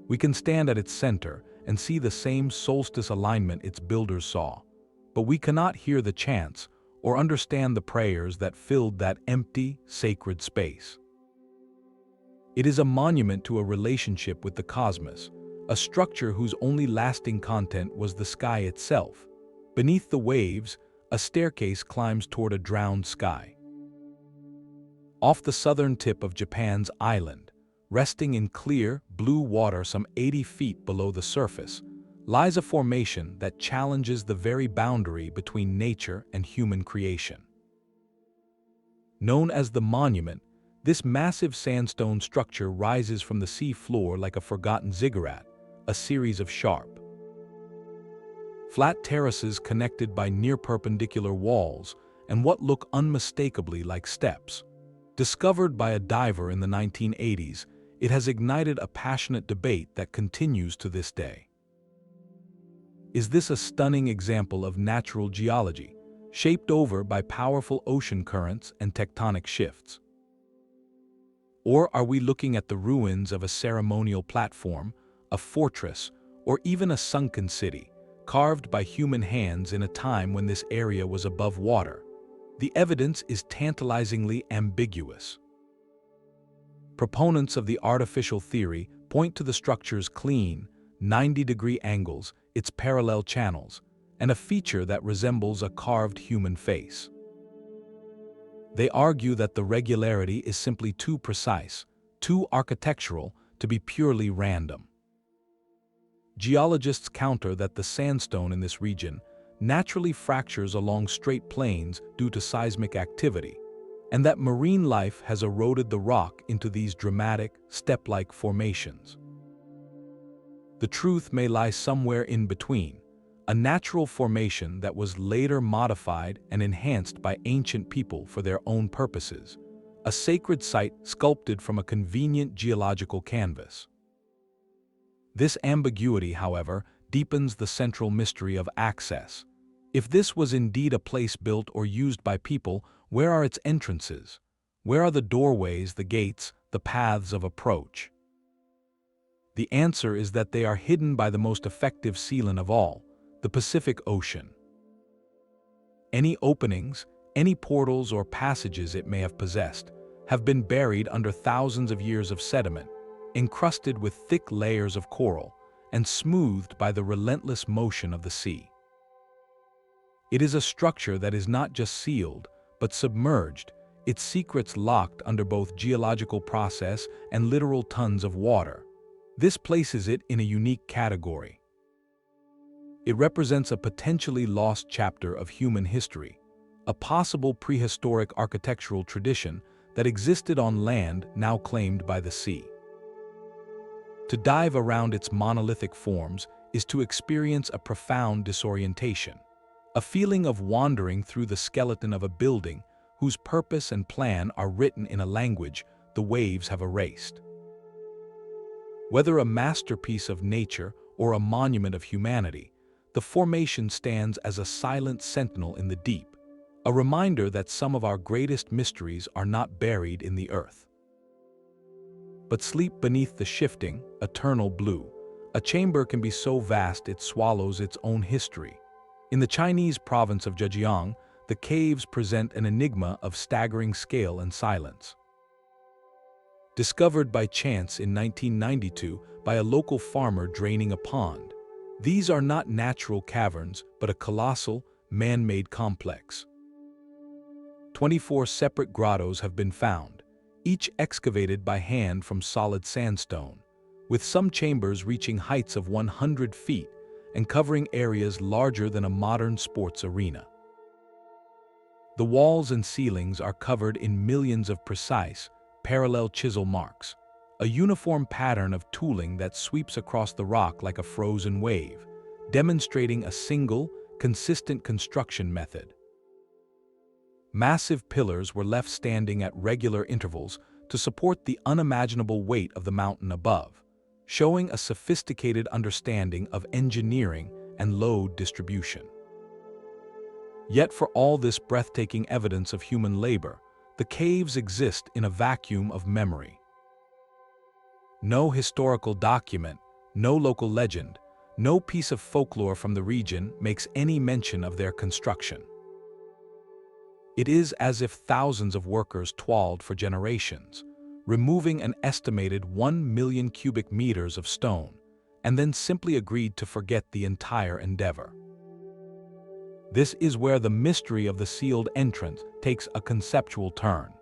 Speaker 1: We can stand at its center and see the same solstice alignment its builders saw, but we cannot hear the chants or understand the prayers that filled that empty, sacred space. It is a monument to a relationship with the cosmos, a structure whose only lasting content was the sky itself. Beneath the waves, a staircase climbs toward a drowned sky. Off the southern tip of Japan's island, resting in clear, blue water some 80 feet below the surface, lies a formation that challenges the very boundary between nature and human creation. Known as the Monument, this massive sandstone structure rises from the sea floor like a forgotten ziggurat, a series of sharp, flat terraces connected by near-perpendicular walls and what look unmistakably like steps. Discovered by a diver in the 1980s, it has ignited a passionate debate that continues to this day. Is this a stunning example of natural geology, shaped over by powerful ocean currents and tectonic shifts? Or are we looking at the ruins of a ceremonial platform, a fortress, or even a sunken city, carved by human hands in a time when this area was above water? The evidence is tantalizingly ambiguous. Proponents of the artificial theory point to the structure's clean, 90-degree angles, its parallel channels, and a feature that resembles a carved human face. They argue that the regularity is simply too precise, too architectural to be purely random. Geologists counter that the sandstone in this region naturally fractures along straight planes due to seismic activity, and that marine life has eroded the rock into these dramatic, step-like formations. The truth may lie somewhere in between, a natural formation that was later modified and enhanced by ancient people for their own purposes, a sacred site sculpted from a convenient geological canvas. This ambiguity, however, deepens the central mystery of access. If this was indeed a place built or used by people, where are its entrances? Where are the doorways, the gates, the paths of approach? The answer is that they are hidden by the most effective sealant of all, the Pacific Ocean. Any openings, any portals or passages it may have possessed, have been buried under thousands of years of sediment, encrusted with thick layers of coral, and smoothed by the relentless motion of the sea. It is a structure that is not just sealed, but submerged, its secrets locked under both geological process and literal tons of water. This places it in a unique category. It represents a potentially lost chapter of human history, a possible prehistoric architectural tradition that existed on land now claimed by the sea. To dive around its monolithic forms is to experience a profound disorientation, a feeling of wandering through the skeleton of a building whose purpose and plan are written in a language the waves have erased. Whether a masterpiece of nature or a monument of humanity, the formation stands as a silent sentinel in the deep, a reminder that some of our greatest mysteries are not buried in the earth, but sleep beneath the shifting, eternal blue. A chamber can be so vast it swallows its own history. In the Chinese province of Zhejiang, the caves present an enigma of staggering scale and silence. Discovered by chance in 1992 by a local farmer draining a pond, these are not natural caverns, but a colossal, man-made complex. 24 separate grottos have been found, each excavated by hand from solid sandstone, with some chambers reaching heights of 100 feet and covering areas larger than a modern sports arena. The walls and ceilings are covered in millions of precise, parallel chisel marks, a uniform pattern of tooling that sweeps across the rock like a frozen wave, demonstrating a single, consistent construction method. Massive pillars were left standing at regular intervals to support the unimaginable weight of the mountain above, showing a sophisticated understanding of engineering and load distribution. Yet for all this breathtaking evidence of human labor, the caves exist in a vacuum of memory. No historical document, no local legend, no piece of folklore from the region makes any mention of their construction. It is as if thousands of workers toiled for generations, removing an estimated 1 million cubic meters of stone, and then simply agreed to forget the entire endeavor. This is where the mystery of the sealed entrance takes a conceptual turn.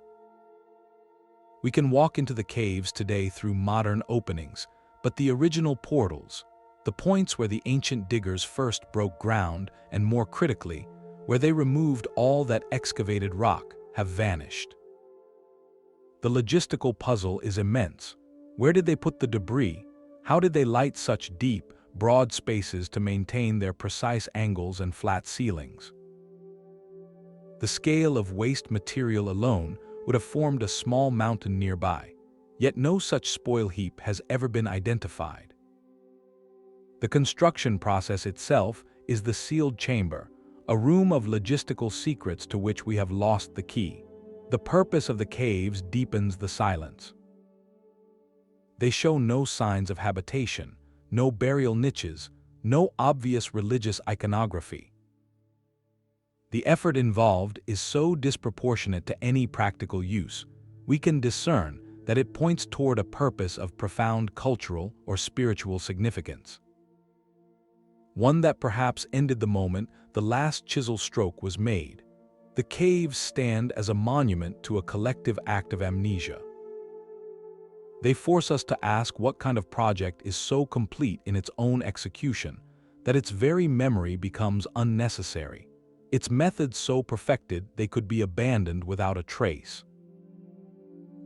Speaker 1: We can walk into the caves today through modern openings, but the original portals, the points where the ancient diggers first broke ground, and more critically, where they removed all that excavated rock, have vanished. The logistical puzzle is immense. Where did they put the debris? How did they light such deep, broad spaces to maintain their precise angles and flat ceilings? The scale of waste material alone would have formed a small mountain nearby, yet no such spoil heap has ever been identified. The construction process itself is the sealed chamber, a room of logistical secrets to which we have lost the key. The purpose of the caves deepens the silence. They show no signs of habitation, no burial niches, no obvious religious iconography. The effort involved is so disproportionate to any practical use, we can discern that it points toward a purpose of profound cultural or spiritual significance. One that perhaps ended the moment the last chisel stroke was made. The caves stand as a monument to a collective act of amnesia. They force us to ask what kind of project is so complete in its own execution that its very memory becomes unnecessary, its methods so perfected they could be abandoned without a trace.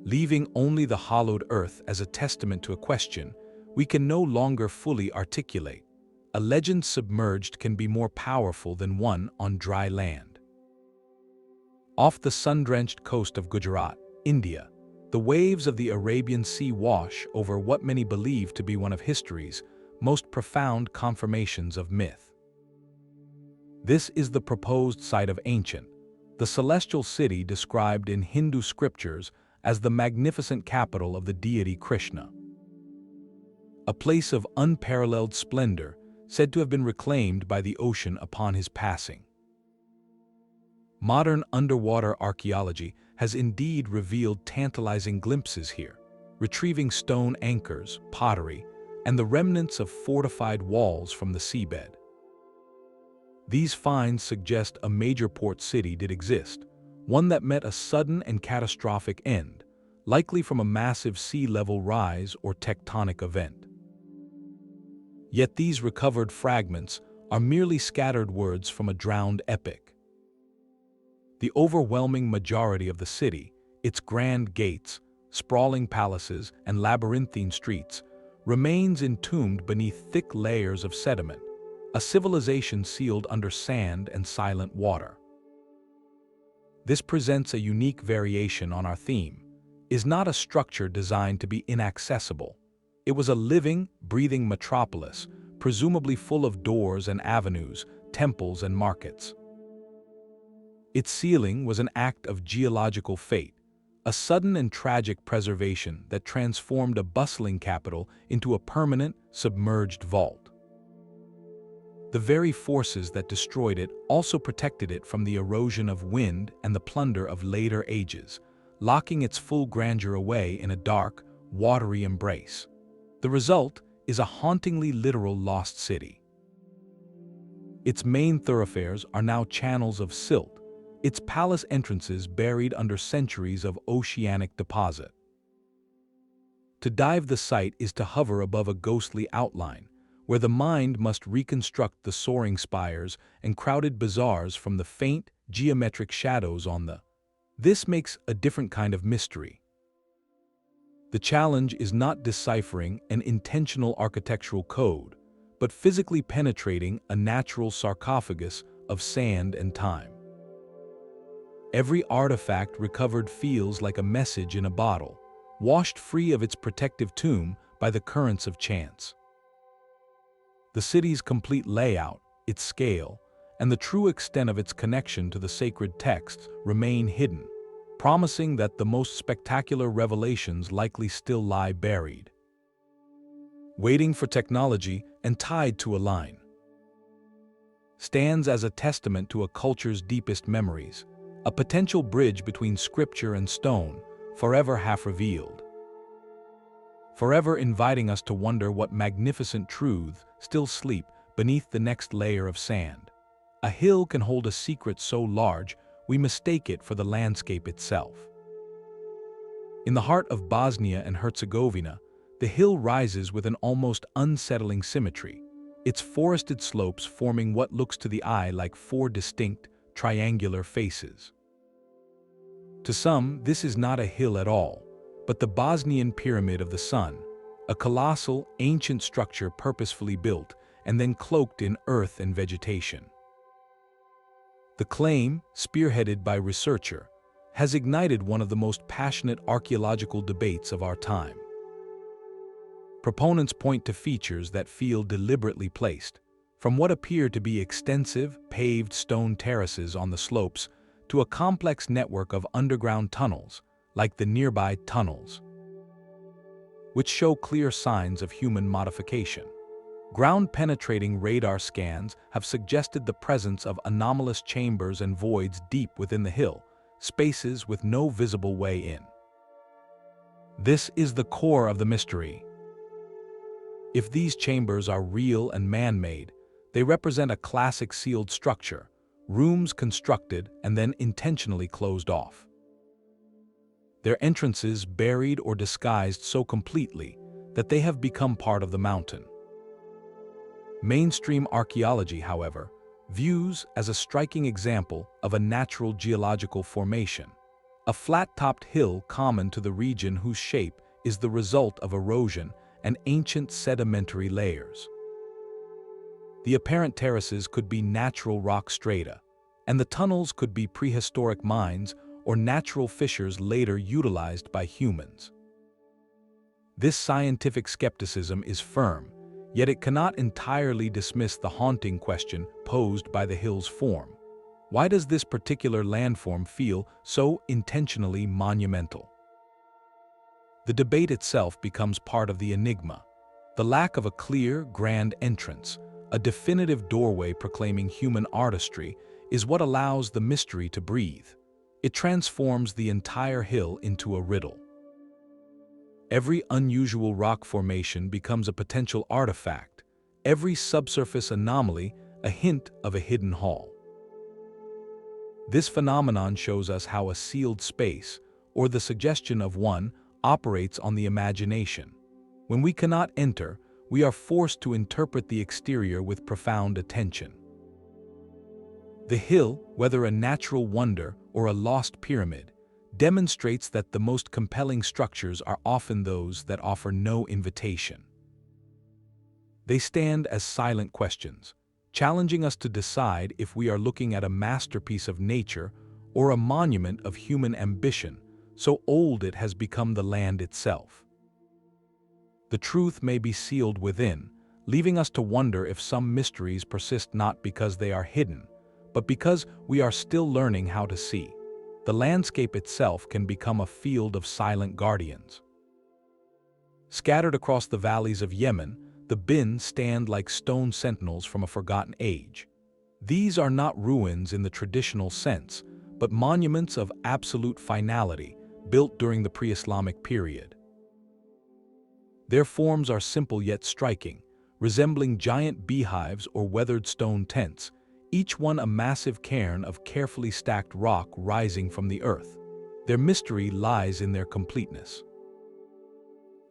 Speaker 1: Leaving only the hollowed earth as a testament to a question we can no longer fully articulate, a legend submerged can be more powerful than one on dry land. Off the sun-drenched coast of Gujarat, India, the waves of the Arabian Sea wash over what many believe to be one of history's most profound confirmations of myth. This is the proposed site of Ancient, the celestial city described in Hindu scriptures as the magnificent capital of the deity Krishna. A place of unparalleled splendor said to have been reclaimed by the ocean upon his passing. Modern underwater archaeology has indeed revealed tantalizing glimpses here, retrieving stone anchors, pottery, and the remnants of fortified walls from the seabed. These finds suggest a major port city did exist, one that met a sudden and catastrophic end, likely from a massive sea level rise or tectonic event. Yet these recovered fragments are merely scattered words from a drowned epic. The overwhelming majority of the city, its grand gates, sprawling palaces, and labyrinthine streets, remains entombed beneath thick layers of sediment, a civilization sealed under sand and silent water. This presents a unique variation on our theme. Is not a structure designed to be inaccessible. It was a living, breathing metropolis, presumably full of doors and avenues, temples and markets. Its sealing was an act of geological fate, a sudden and tragic preservation that transformed a bustling capital into a permanent, submerged vault. The very forces that destroyed it also protected it from the erosion of wind and the plunder of later ages, locking its full grandeur away in a dark, watery embrace. The result is a hauntingly literal lost city. Its main thoroughfares are now channels of silt, its palace entrances buried under centuries of oceanic deposit. To dive the site is to hover above a ghostly outline, where the mind must reconstruct the soaring spires and crowded bazaars from the faint, geometric shadows on the. This makes a different kind of mystery. The challenge is not deciphering an intentional architectural code, but physically penetrating a natural sarcophagus of sand and time. Every artifact recovered feels like a message in a bottle, washed free of its protective tomb by the currents of chance. The city's complete layout, its scale, and the true extent of its connection to the sacred texts remain hidden, promising that the most spectacular revelations likely still lie buried, waiting for technology and tied to a line. Stands as a testament to a culture's deepest memories, a potential bridge between scripture and stone, forever half revealed. Forever inviting us to wonder what magnificent truths still sleep beneath the next layer of sand. A hill can hold a secret so large we mistake it for the landscape itself. In the heart of Bosnia and Herzegovina, the hill rises with an almost unsettling symmetry, its forested slopes forming what looks to the eye like four distinct, triangular faces. To some, this is not a hill at all, but the Bosnian Pyramid of the Sun, a colossal, ancient structure purposefully built and then cloaked in earth and vegetation. The claim, spearheaded by researcher, has ignited one of the most passionate archaeological debates of our time. Proponents point to features that feel deliberately placed, from what appear to be extensive, paved stone terraces on the slopes to a complex network of underground tunnels, like the nearby tunnels, which show clear signs of human modification. Ground-penetrating radar scans have suggested the presence of anomalous chambers and voids deep within the hill, spaces with no visible way in. This is the core of the mystery. If these chambers are real and man-made, they represent a classic sealed structure, rooms constructed and then intentionally closed off. Their entrances buried or disguised so completely that they have become part of the mountain. Mainstream archaeology, however, views as a striking example of a natural geological formation, a flat-topped hill common to the region whose shape is the result of erosion and ancient sedimentary layers. The apparent terraces could be natural rock strata, and the tunnels could be prehistoric mines or natural fissures later utilized by humans. This scientific skepticism is firm, yet it cannot entirely dismiss the haunting question posed by the hill's form. Why does this particular landform feel so intentionally monumental? The debate itself becomes part of the enigma. The lack of a clear, grand entrance, a definitive doorway proclaiming human artistry, is what allows the mystery to breathe. It transforms the entire hill into a riddle. Every unusual rock formation becomes a potential artifact, every subsurface anomaly a hint of a hidden hall. This phenomenon shows us how a sealed space, or the suggestion of one, operates on the imagination. When we cannot enter, we are forced to interpret the exterior with profound attention. The hill, whether a natural wonder or a lost pyramid, demonstrates that the most compelling structures are often those that offer no invitation. They stand as silent questions, challenging us to decide if we are looking at a masterpiece of nature or a monument of human ambition, so old it has become the land itself. The truth may be sealed within, leaving us to wonder if some mysteries persist not because they are hidden, but because we are still learning how to see. The landscape itself can become a field of silent guardians. Scattered across the valleys of Yemen, the bin stand like stone sentinels from a forgotten age. These are not ruins in the traditional sense, but monuments of absolute finality, built during the pre-Islamic period. Their forms are simple yet striking, resembling giant beehives or weathered stone tents, each one a massive cairn of carefully stacked rock rising from the earth. Their mystery lies in their completeness.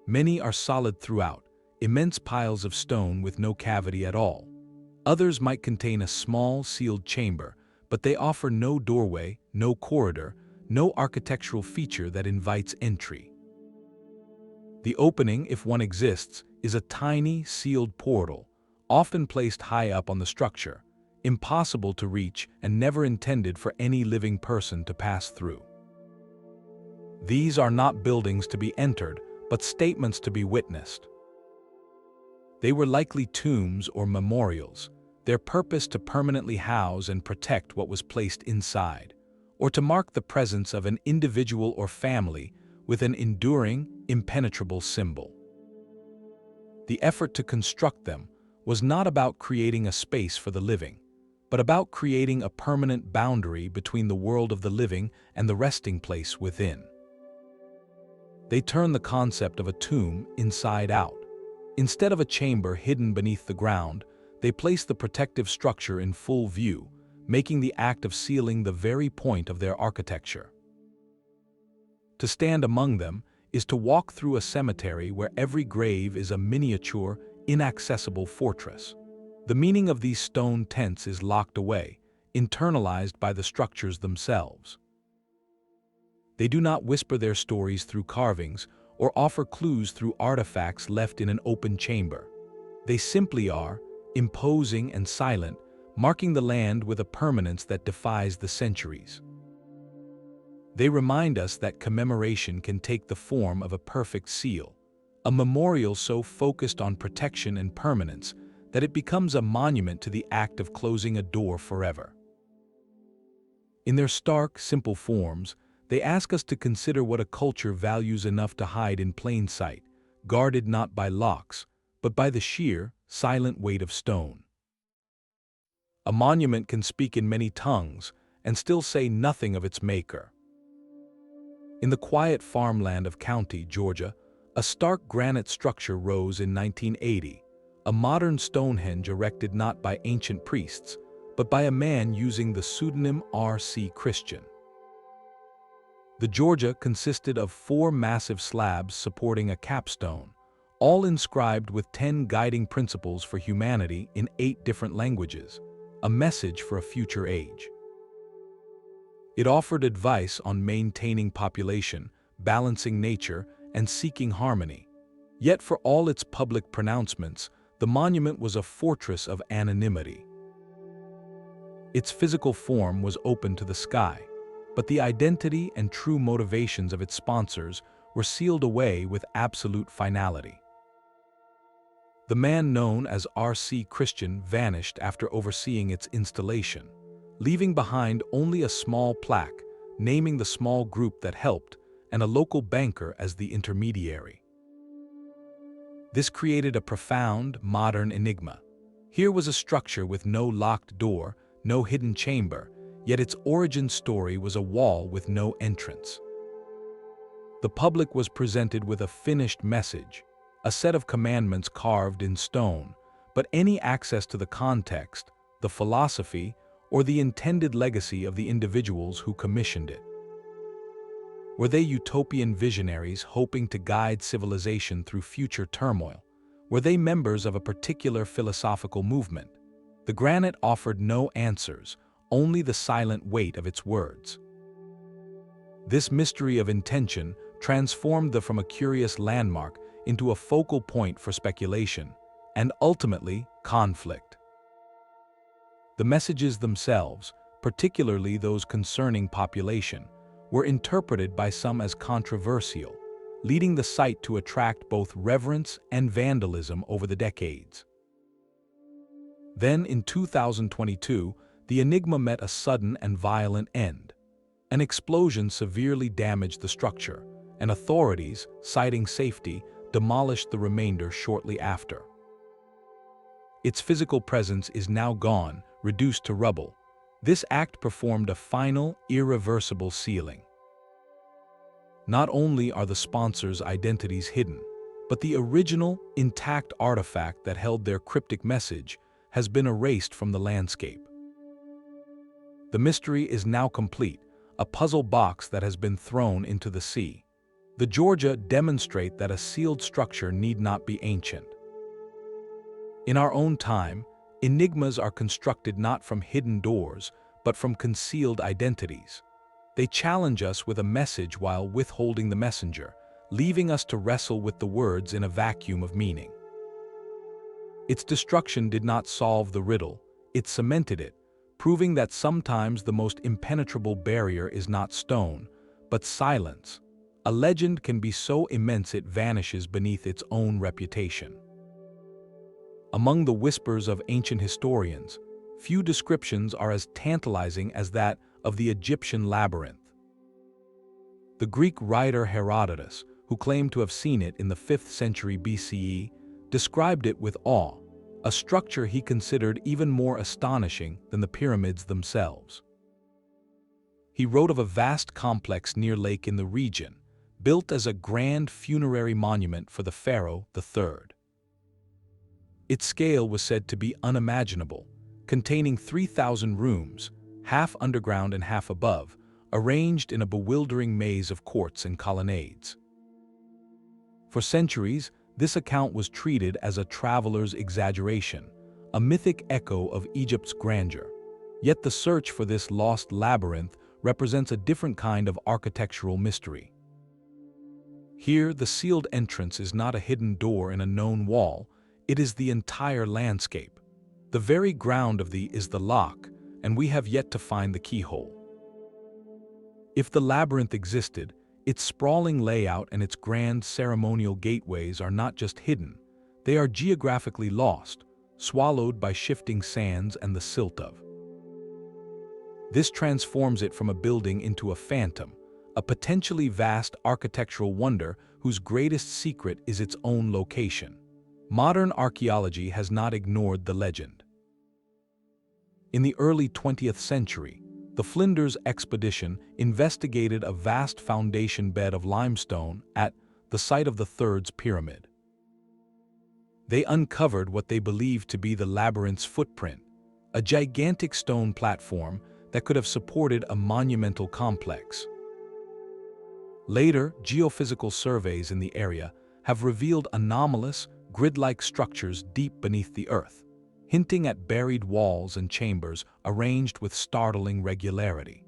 Speaker 1: Many are solid throughout, immense piles of stone with no cavity at all. Others might contain a small, sealed chamber, but they offer no doorway, no corridor, no architectural feature that invites entry. The opening, if one exists, is a tiny, sealed portal, often placed high up on the structure, impossible to reach and never intended for any living person to pass through. These are not buildings to be entered, but statements to be witnessed. They were likely tombs or memorials, their purpose to permanently house and protect what was placed inside, or to mark the presence of an individual or family with an enduring, impenetrable symbol. The effort to construct them was not about creating a space for the living, but about creating a permanent boundary between the world of the living and the resting place within. They turn the concept of a tomb inside out. Instead of a chamber hidden beneath the ground, they place the protective structure in full view, making the act of sealing the very point of their architecture. To stand among them is to walk through a cemetery where every grave is a miniature, inaccessible fortress. The meaning of these stone tents is locked away, internalized by the structures themselves. They do not whisper their stories through carvings or offer clues through artifacts left in an open chamber. They simply are, imposing and silent, marking the land with a permanence that defies the centuries. They remind us that commemoration can take the form of a perfect seal, a memorial so focused on protection and permanence that it becomes a monument to the act of closing a door forever. In their stark, simple forms, they ask us to consider what a culture values enough to hide in plain sight, guarded not by locks, but by the sheer, silent weight of stone. A monument can speak in many tongues and still say nothing of its maker. In the quiet farmland of County, Georgia, a stark granite structure rose in 1980, a modern Stonehenge erected not by ancient priests, but by a man using the pseudonym R.C. Christian. The Georgia consisted of 4 massive slabs supporting a capstone, all inscribed with 10 guiding principles for humanity in 8 different languages, a message for a future age. It offered advice on maintaining population, balancing nature, and seeking harmony. Yet for all its public pronouncements, the monument was a fortress of anonymity. Its physical form was open to the sky, but the identity and true motivations of its sponsors were sealed away with absolute finality. The man known as R.C. Christian vanished after overseeing its installation, leaving behind only a small plaque naming the small group that helped and a local banker as the intermediary. This created a profound, modern enigma. Here was a structure with no locked door, no hidden chamber, yet its origin story was a wall with no entrance. The public was presented with a finished message, a set of commandments carved in stone, but any access to the context, the philosophy, or the intended legacy of the individuals who commissioned it. Were they utopian visionaries hoping to guide civilization through future turmoil? Were they members of a particular philosophical movement? The granite offered no answers, only the silent weight of its words. This mystery of intention transformed from a curious landmark into a focal point for speculation, and ultimately, conflict. The messages themselves, particularly those concerning population, were interpreted by some as controversial, leading the site to attract both reverence and vandalism over the decades. Then, in 2022, the enigma met a sudden and violent end. An explosion severely damaged the structure, and authorities, citing safety, demolished the remainder shortly after. Its physical presence is now gone, reduced to rubble. This act performed a final, irreversible sealing. Not only are the sponsors' identities hidden, but the original, intact artifact that held their cryptic message has been erased from the landscape. The mystery is now complete, a puzzle box that has been thrown into the sea. The Georgia demonstrate that a sealed structure need not be ancient. In our own time, enigmas are constructed not from hidden doors, but from concealed identities. They challenge us with a message while withholding the messenger, leaving us to wrestle with the words in a vacuum of meaning. Its destruction did not solve the riddle, it cemented it, proving that sometimes the most impenetrable barrier is not stone, but silence. A legend can be so immense it vanishes beneath its own reputation. Among the whispers of ancient historians, few descriptions are as tantalizing as that of the Egyptian labyrinth. The Greek writer Herodotus, who claimed to have seen it in the 5th century BCE, described it with awe, a structure he considered even more astonishing than the pyramids themselves. He wrote of a vast complex near lake in the region, built as a grand funerary monument for the pharaoh III. Its scale was said to be unimaginable, containing 3,000 rooms, half underground and half above, arranged in a bewildering maze of courts and colonnades. For centuries, this account was treated as a traveler's exaggeration, a mythic echo of Egypt's grandeur. Yet the search for this lost labyrinth represents a different kind of architectural mystery. Here, the sealed entrance is not a hidden door in a known wall, it is the entire landscape. The very ground of is the lock, and we have yet to find the keyhole. If the labyrinth existed, its sprawling layout and its grand ceremonial gateways are not just hidden, they are geographically lost, swallowed by shifting sands and the silt of. This transforms it from a building into a phantom, a potentially vast architectural wonder whose greatest secret is its own location. Modern archaeology has not ignored the legend. In the early 20th century, the Flinders expedition investigated a vast foundation bed of limestone at the site of the Third Pyramid. They uncovered what they believed to be the labyrinth's footprint, a gigantic stone platform that could have supported a monumental complex. Later, geophysical surveys in the area have revealed anomalous, grid-like structures deep beneath the earth, hinting at buried walls and chambers arranged with startling regularity.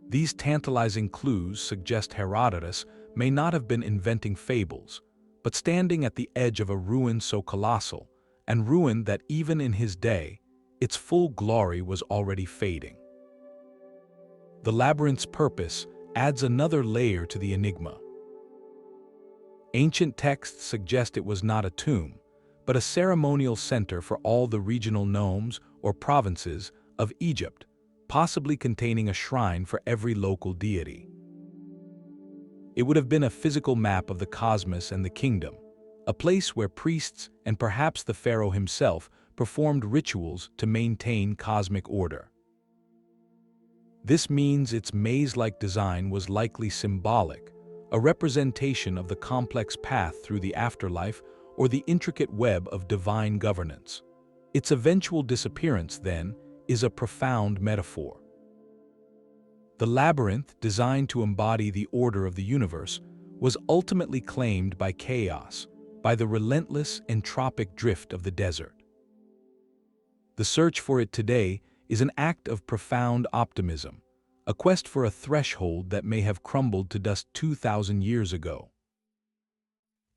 Speaker 1: These tantalizing clues suggest Herodotus may not have been inventing fables, but standing at the edge of a ruin so colossal, and ruin that even in his day, its full glory was already fading. The labyrinth's purpose adds another layer to the enigma. Ancient texts suggest it was not a tomb, but a ceremonial center for all the regional nomes or provinces of Egypt, possibly containing a shrine for every local deity. It would have been a physical map of the cosmos and the kingdom, a place where priests and perhaps the pharaoh himself performed rituals to maintain cosmic order. This means its maze-like design was likely symbolic, a representation of the complex path through the afterlife or the intricate web of divine governance. Its eventual disappearance, then, is a profound metaphor. The labyrinth, designed to embody the order of the universe, was ultimately claimed by chaos, by the relentless entropic drift of the desert. The search for it today is an act of profound optimism, a quest for a threshold that may have crumbled to dust 2,000 years ago.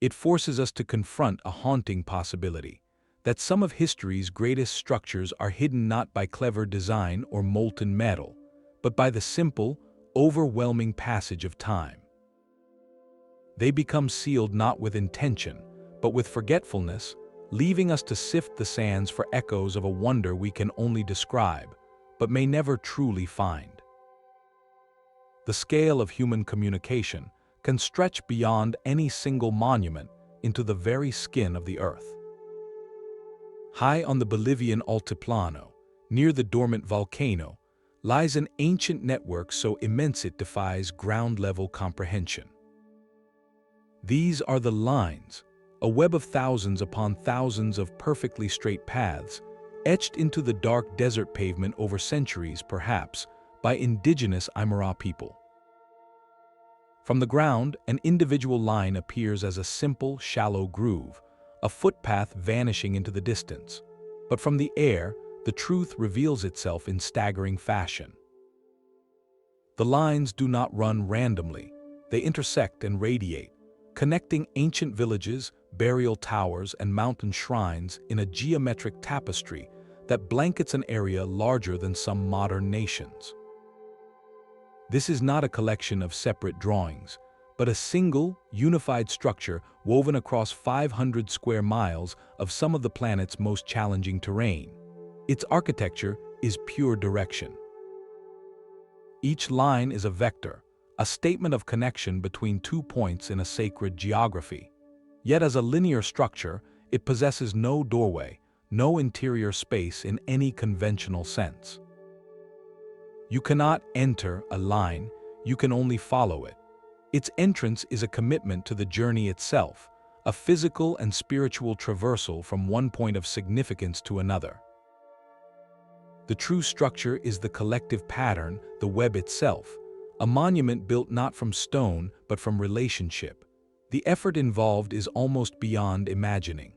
Speaker 1: It forces us to confront a haunting possibility, that some of history's greatest structures are hidden not by clever design or molten metal, but by the simple, overwhelming passage of time. They become sealed not with intention, but with forgetfulness, leaving us to sift the sands for echoes of a wonder we can only describe, but may never truly find. The scale of human communication can stretch beyond any single monument into the very skin of the earth. High on the Bolivian Altiplano, near the dormant volcano, lies an ancient network so immense it defies ground-level comprehension. These are the lines, a web of thousands upon thousands of perfectly straight paths, etched into the dark desert pavement over centuries, perhaps, by indigenous Aymara people. From the ground, an individual line appears as a simple, shallow groove, a footpath vanishing into the distance. But from the air, the truth reveals itself in staggering fashion. The lines do not run randomly, they intersect and radiate, connecting ancient villages, burial towers, and mountain shrines in a geometric tapestry that blankets an area larger than some modern nations. This is not a collection of separate drawings, but a single, unified structure woven across 500 square miles of some of the planet's most challenging terrain. Its architecture is pure direction. Each line is a vector, a statement of connection between 2 points in a sacred geography. Yet as a linear structure, it possesses no doorway, no interior space in any conventional sense. You cannot enter a line, you can only follow it. Its entrance is a commitment to the journey itself, a physical and spiritual traversal from one point of significance to another. The true structure is the collective pattern, the web itself, a monument built not from stone but from relationship. The effort involved is almost beyond imagining.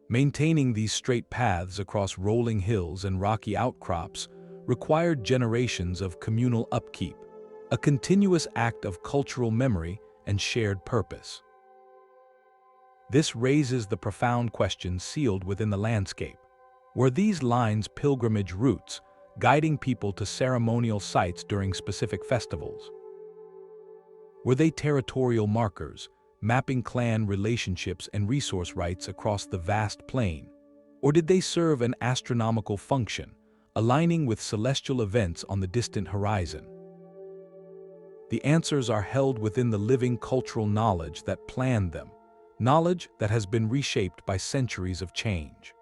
Speaker 1: Maintaining these straight paths across rolling hills and rocky outcrops required generations of communal upkeep, a continuous act of cultural memory and shared purpose. This raises the profound question sealed within the landscape. Were these lines pilgrimage routes, guiding people to ceremonial sites during specific festivals? Were they territorial markers, mapping clan relationships and resource rights across the vast plain? Or did they serve an astronomical function, aligning with celestial events on the distant horizon? The answers are held within the living cultural knowledge that planned them, knowledge that has been reshaped by centuries of change.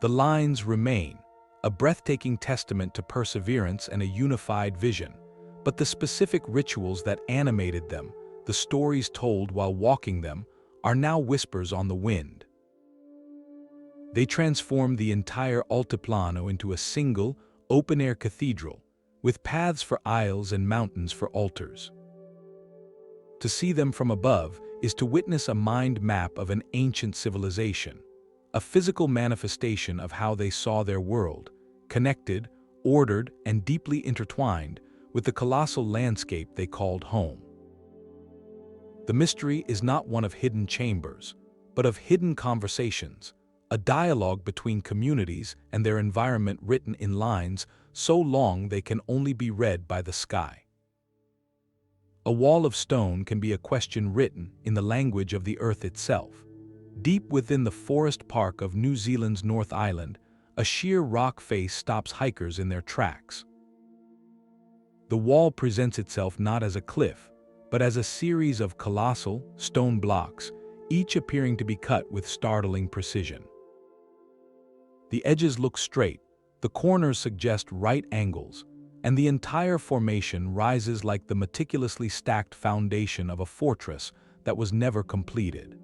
Speaker 1: The lines remain, a breathtaking testament to perseverance and a unified vision, but the specific rituals that animated them, the stories told while walking them, are now whispers on the wind. They transform the entire Altiplano into a single, open-air cathedral, with paths for aisles and mountains for altars. To see them from above is to witness a mind map of an ancient civilization, a physical manifestation of how they saw their world, connected, ordered, and deeply intertwined with the colossal landscape they called home. The mystery is not one of hidden chambers, but of hidden conversations, a dialogue between communities and their environment written in lines so long they can only be read by the sky. A wall of stone can be a question written in the language of the earth itself. Deep within the forest park of New Zealand's North Island, a sheer rock face stops hikers in their tracks. The wall presents itself not as a cliff, but as a series of colossal, stone blocks, each appearing to be cut with startling precision. The edges look straight, the corners suggest right angles, and the entire formation rises like the meticulously stacked foundation of a fortress that was never completed.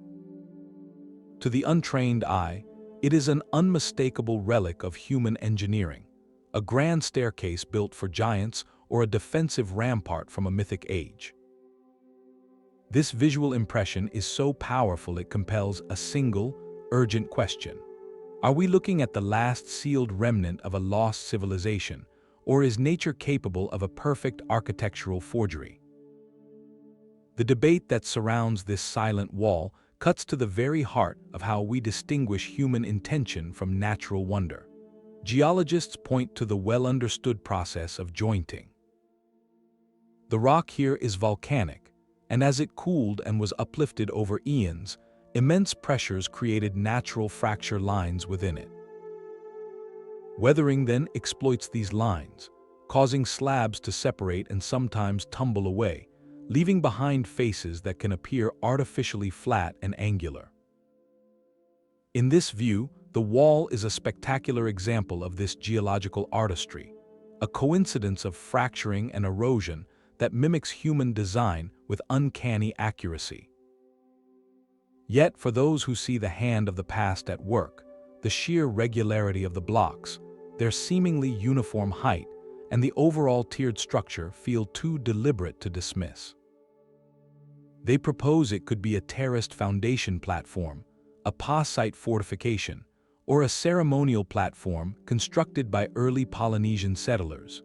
Speaker 1: To the untrained eye, it is an unmistakable relic of human engineering, a grand staircase built for giants or a defensive rampart from a mythic age. This visual impression is so powerful it compels a single, urgent question. Are we looking at the last sealed remnant of a lost civilization, or is nature capable of a perfect architectural forgery? The debate that surrounds this silent wall cuts to the very heart of how we distinguish human intention from natural wonder. Geologists point to the well-understood process of jointing. The rock here is volcanic, and as it cooled and was uplifted over eons, immense pressures created natural fracture lines within it. Weathering then exploits these lines, causing slabs to separate and sometimes tumble away, leaving behind faces that can appear artificially flat and angular. In this view, the wall is a spectacular example of this geological artistry, a coincidence of fracturing and erosion that mimics human design with uncanny accuracy. Yet, for those who see the hand of the past at work, the sheer regularity of the blocks, their seemingly uniform height, and the overall tiered structure feel too deliberate to dismiss. They propose it could be a terraced foundation platform, a pas-site fortification, or a ceremonial platform constructed by early Polynesian settlers.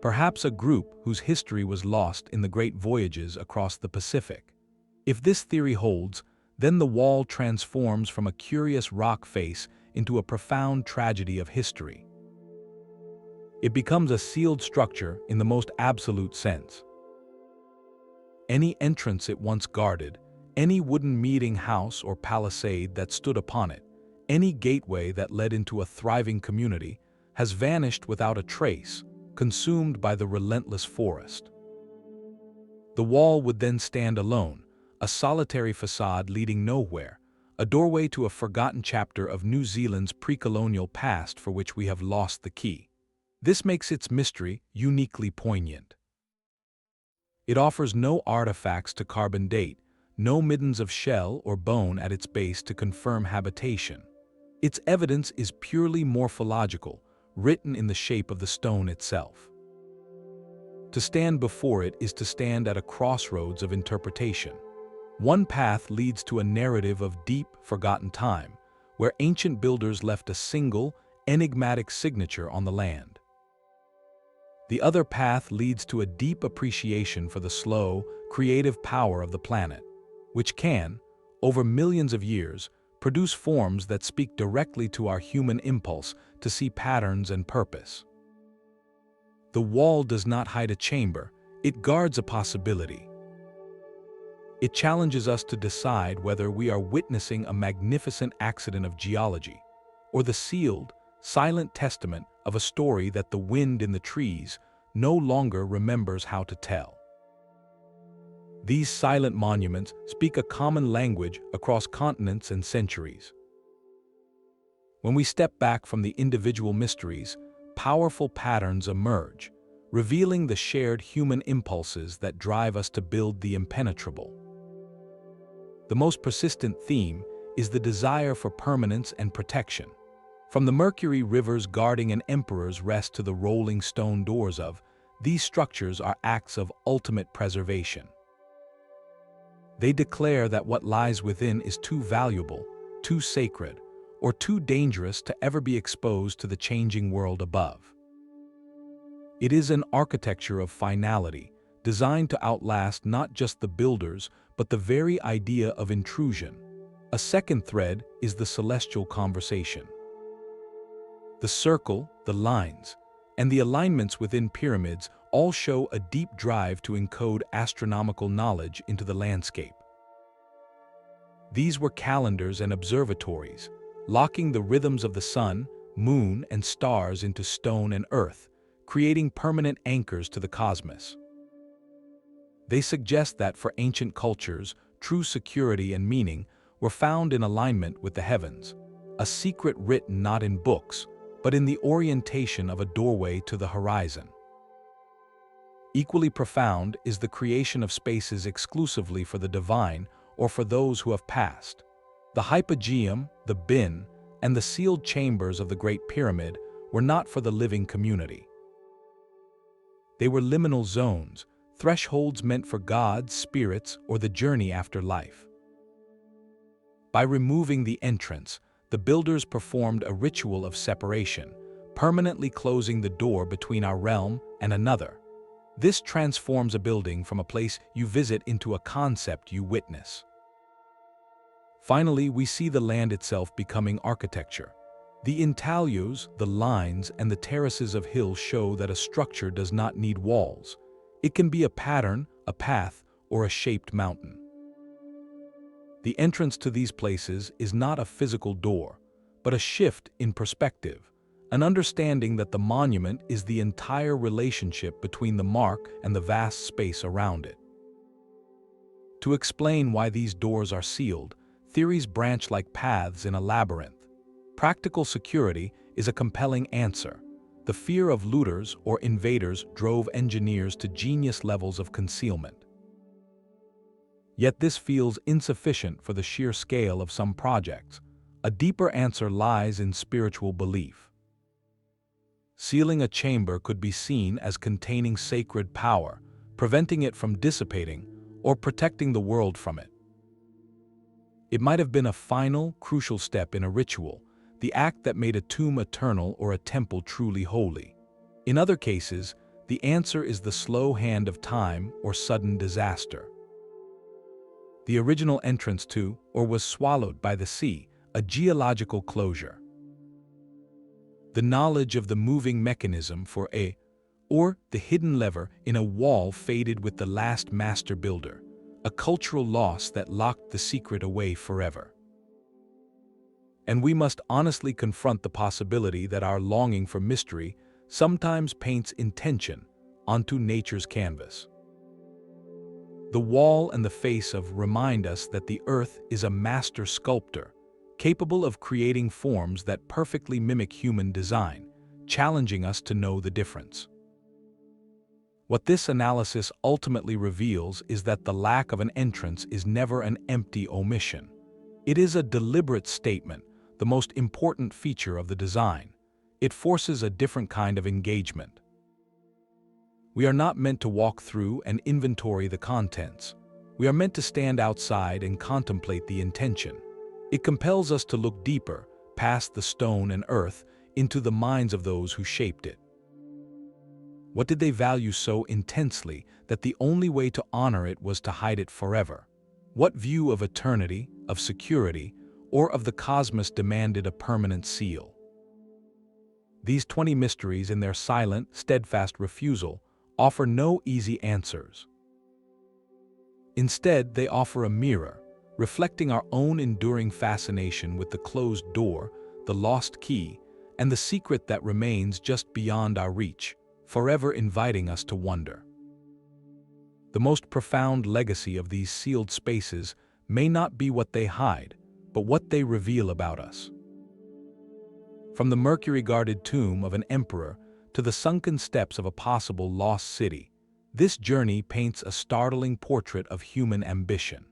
Speaker 1: Perhaps a group whose history was lost in the great voyages across the Pacific. If this theory holds, then the wall transforms from a curious rock face into a profound tragedy of history. It becomes a sealed structure in the most absolute sense. Any entrance it once guarded, any wooden meeting house or palisade that stood upon it, any gateway that led into a thriving community, has vanished without a trace, consumed by the relentless forest. The wall would then stand alone, a solitary facade leading nowhere, a doorway to a forgotten chapter of New Zealand's pre-colonial past for which we have lost the key. This makes its mystery uniquely poignant. It offers no artifacts to carbon date, no middens of shell or bone at its base to confirm habitation. Its evidence is purely morphological, written in the shape of the stone itself. To stand before it is to stand at a crossroads of interpretation. One path leads to a narrative of deep, forgotten time, where ancient builders left a single, enigmatic signature on the land. The other path leads to a deep appreciation for the slow, creative power of the planet, which can, over millions of years, produce forms that speak directly to our human impulse to see patterns and purpose. The wall does not hide a chamber, it guards a possibility. It challenges us to decide whether we are witnessing a magnificent accident of geology, or the sealed, silent testament of a story that the wind in the trees no longer remembers how to tell. These silent monuments speak a common language across continents and centuries. When we step back from the individual mysteries, powerful patterns emerge, revealing the shared human impulses that drive us to build the impenetrable. The most persistent theme is the desire for permanence and protection. From the Mercury rivers guarding an emperor's rest to the rolling stone doors of, these structures are acts of ultimate preservation. They declare that what lies within is too valuable, too sacred, or too dangerous to ever be exposed to the changing world above. It is an architecture of finality, designed to outlast not just the builders, but the very idea of intrusion. A second thread is the celestial conversation. The circle, the lines, and the alignments within pyramids all show a deep drive to encode astronomical knowledge into the landscape. These were calendars and observatories, locking the rhythms of the sun, moon, and stars into stone and earth, creating permanent anchors to the cosmos. They suggest that for ancient cultures, true security and meaning were found in alignment with the heavens, a secret written not in books, but in the orientation of a doorway to the horizon. Equally profound is the creation of spaces exclusively for the divine or for those who have passed. The Hypogeum, the bin, and the sealed chambers of the Great Pyramid were not for the living community. They were liminal zones, thresholds meant for gods, spirits, or the journey after life. By removing the entrance, the builders performed a ritual of separation, permanently closing the door between our realm and another. This transforms a building from a place you visit into a concept you witness. Finally, we see the land itself becoming architecture. The intaglios, the lines, and the terraces of hills show that a structure does not need walls. It can be a pattern, a path, or a shaped mountain. The entrance to these places is not a physical door, but a shift in perspective, an understanding that the monument is the entire relationship between the mark and the vast space around it. To explain why these doors are sealed, theories branch like paths in a labyrinth. Practical security is a compelling answer. The fear of looters or invaders drove engineers to genius levels of concealment. Yet this feels insufficient for the sheer scale of some projects. A deeper answer lies in spiritual belief. Sealing a chamber could be seen as containing sacred power, preventing it from dissipating or protecting the world from it. It might have been a final, crucial step in a ritual, the act that made a tomb eternal or a temple truly holy. In other cases, the answer is the slow hand of time or sudden disaster. The original entrance to, or was swallowed by the sea, a geological closure. The knowledge of the moving mechanism for or the hidden lever in a wall faded with the last master builder, a cultural loss that locked the secret away forever. And we must honestly confront the possibility that our longing for mystery sometimes paints intention onto nature's canvas. The wall and the face of remind us that the earth is a master sculptor, capable of creating forms that perfectly mimic human design, challenging us to know the difference. What this analysis ultimately reveals is that the lack of an entrance is never an empty omission. It is a deliberate statement, the most important feature of the design. It forces a different kind of engagement. We are not meant to walk through and inventory the contents. We are meant to stand outside and contemplate the intention. It compels us to look deeper, past the stone and earth, into the minds of those who shaped it. What did they value so intensely that the only way to honor it was to hide it forever? What view of eternity, of security, or of the cosmos demanded a permanent seal? These 20 mysteries, in their silent, steadfast refusal, offer no easy answers. Instead, they offer a mirror, reflecting our own enduring fascination with the closed door, the lost key, and the secret that remains just beyond our reach, forever inviting us to wonder. The most profound legacy of these sealed spaces may not be what they hide, but what they reveal about us. From the Mercury-guarded tomb of an emperor to the sunken steps of a possible lost city, this journey paints a startling portrait of human ambition.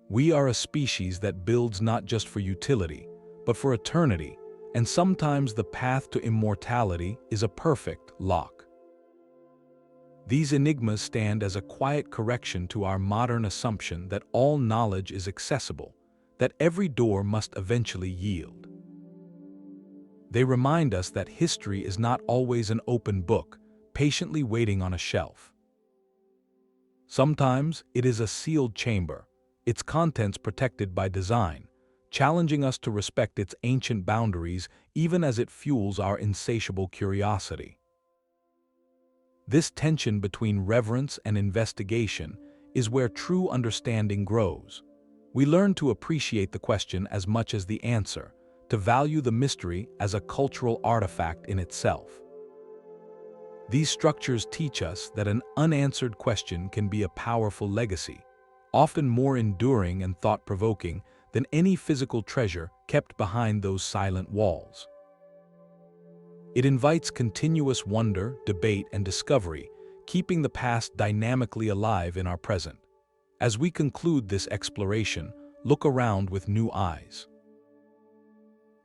Speaker 1: We are a species that builds not just for utility, but for eternity, and sometimes the path to immortality is a perfect lock. These enigmas stand as a quiet correction to our modern assumption that all knowledge is accessible, that every door must eventually yield. They remind us that history is not always an open book, patiently waiting on a shelf. Sometimes it is a sealed chamber, its contents protected by design, challenging us to respect its ancient boundaries even as it fuels our insatiable curiosity. This tension between reverence and investigation is where true understanding grows. We learn to appreciate the question as much as the answer, to value the mystery as a cultural artifact in itself. These structures teach us that an unanswered question can be a powerful legacy, often more enduring and thought-provoking than any physical treasure kept behind those silent walls. It invites continuous wonder, debate, and discovery, keeping the past dynamically alive in our present. As we conclude this exploration, look around with new eyes.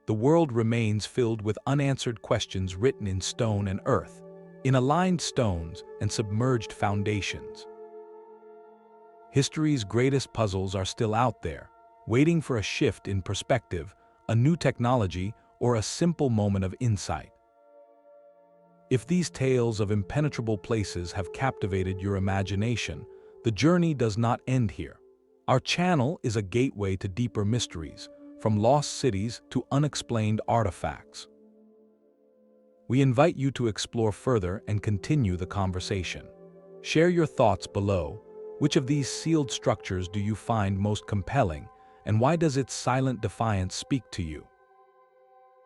Speaker 1: The world remains filled with unanswered questions written in stone and earth, in aligned stones and submerged foundations. History's greatest puzzles are still out there, waiting for a shift in perspective, a new technology, or a simple moment of insight. If these tales of impenetrable places have captivated your imagination, the journey does not end here. Our channel is a gateway to deeper mysteries, from lost cities to unexplained artifacts. We invite you to explore further and continue the conversation. Share your thoughts below. Which of these sealed structures do you find most compelling, and why does its silent defiance speak to you?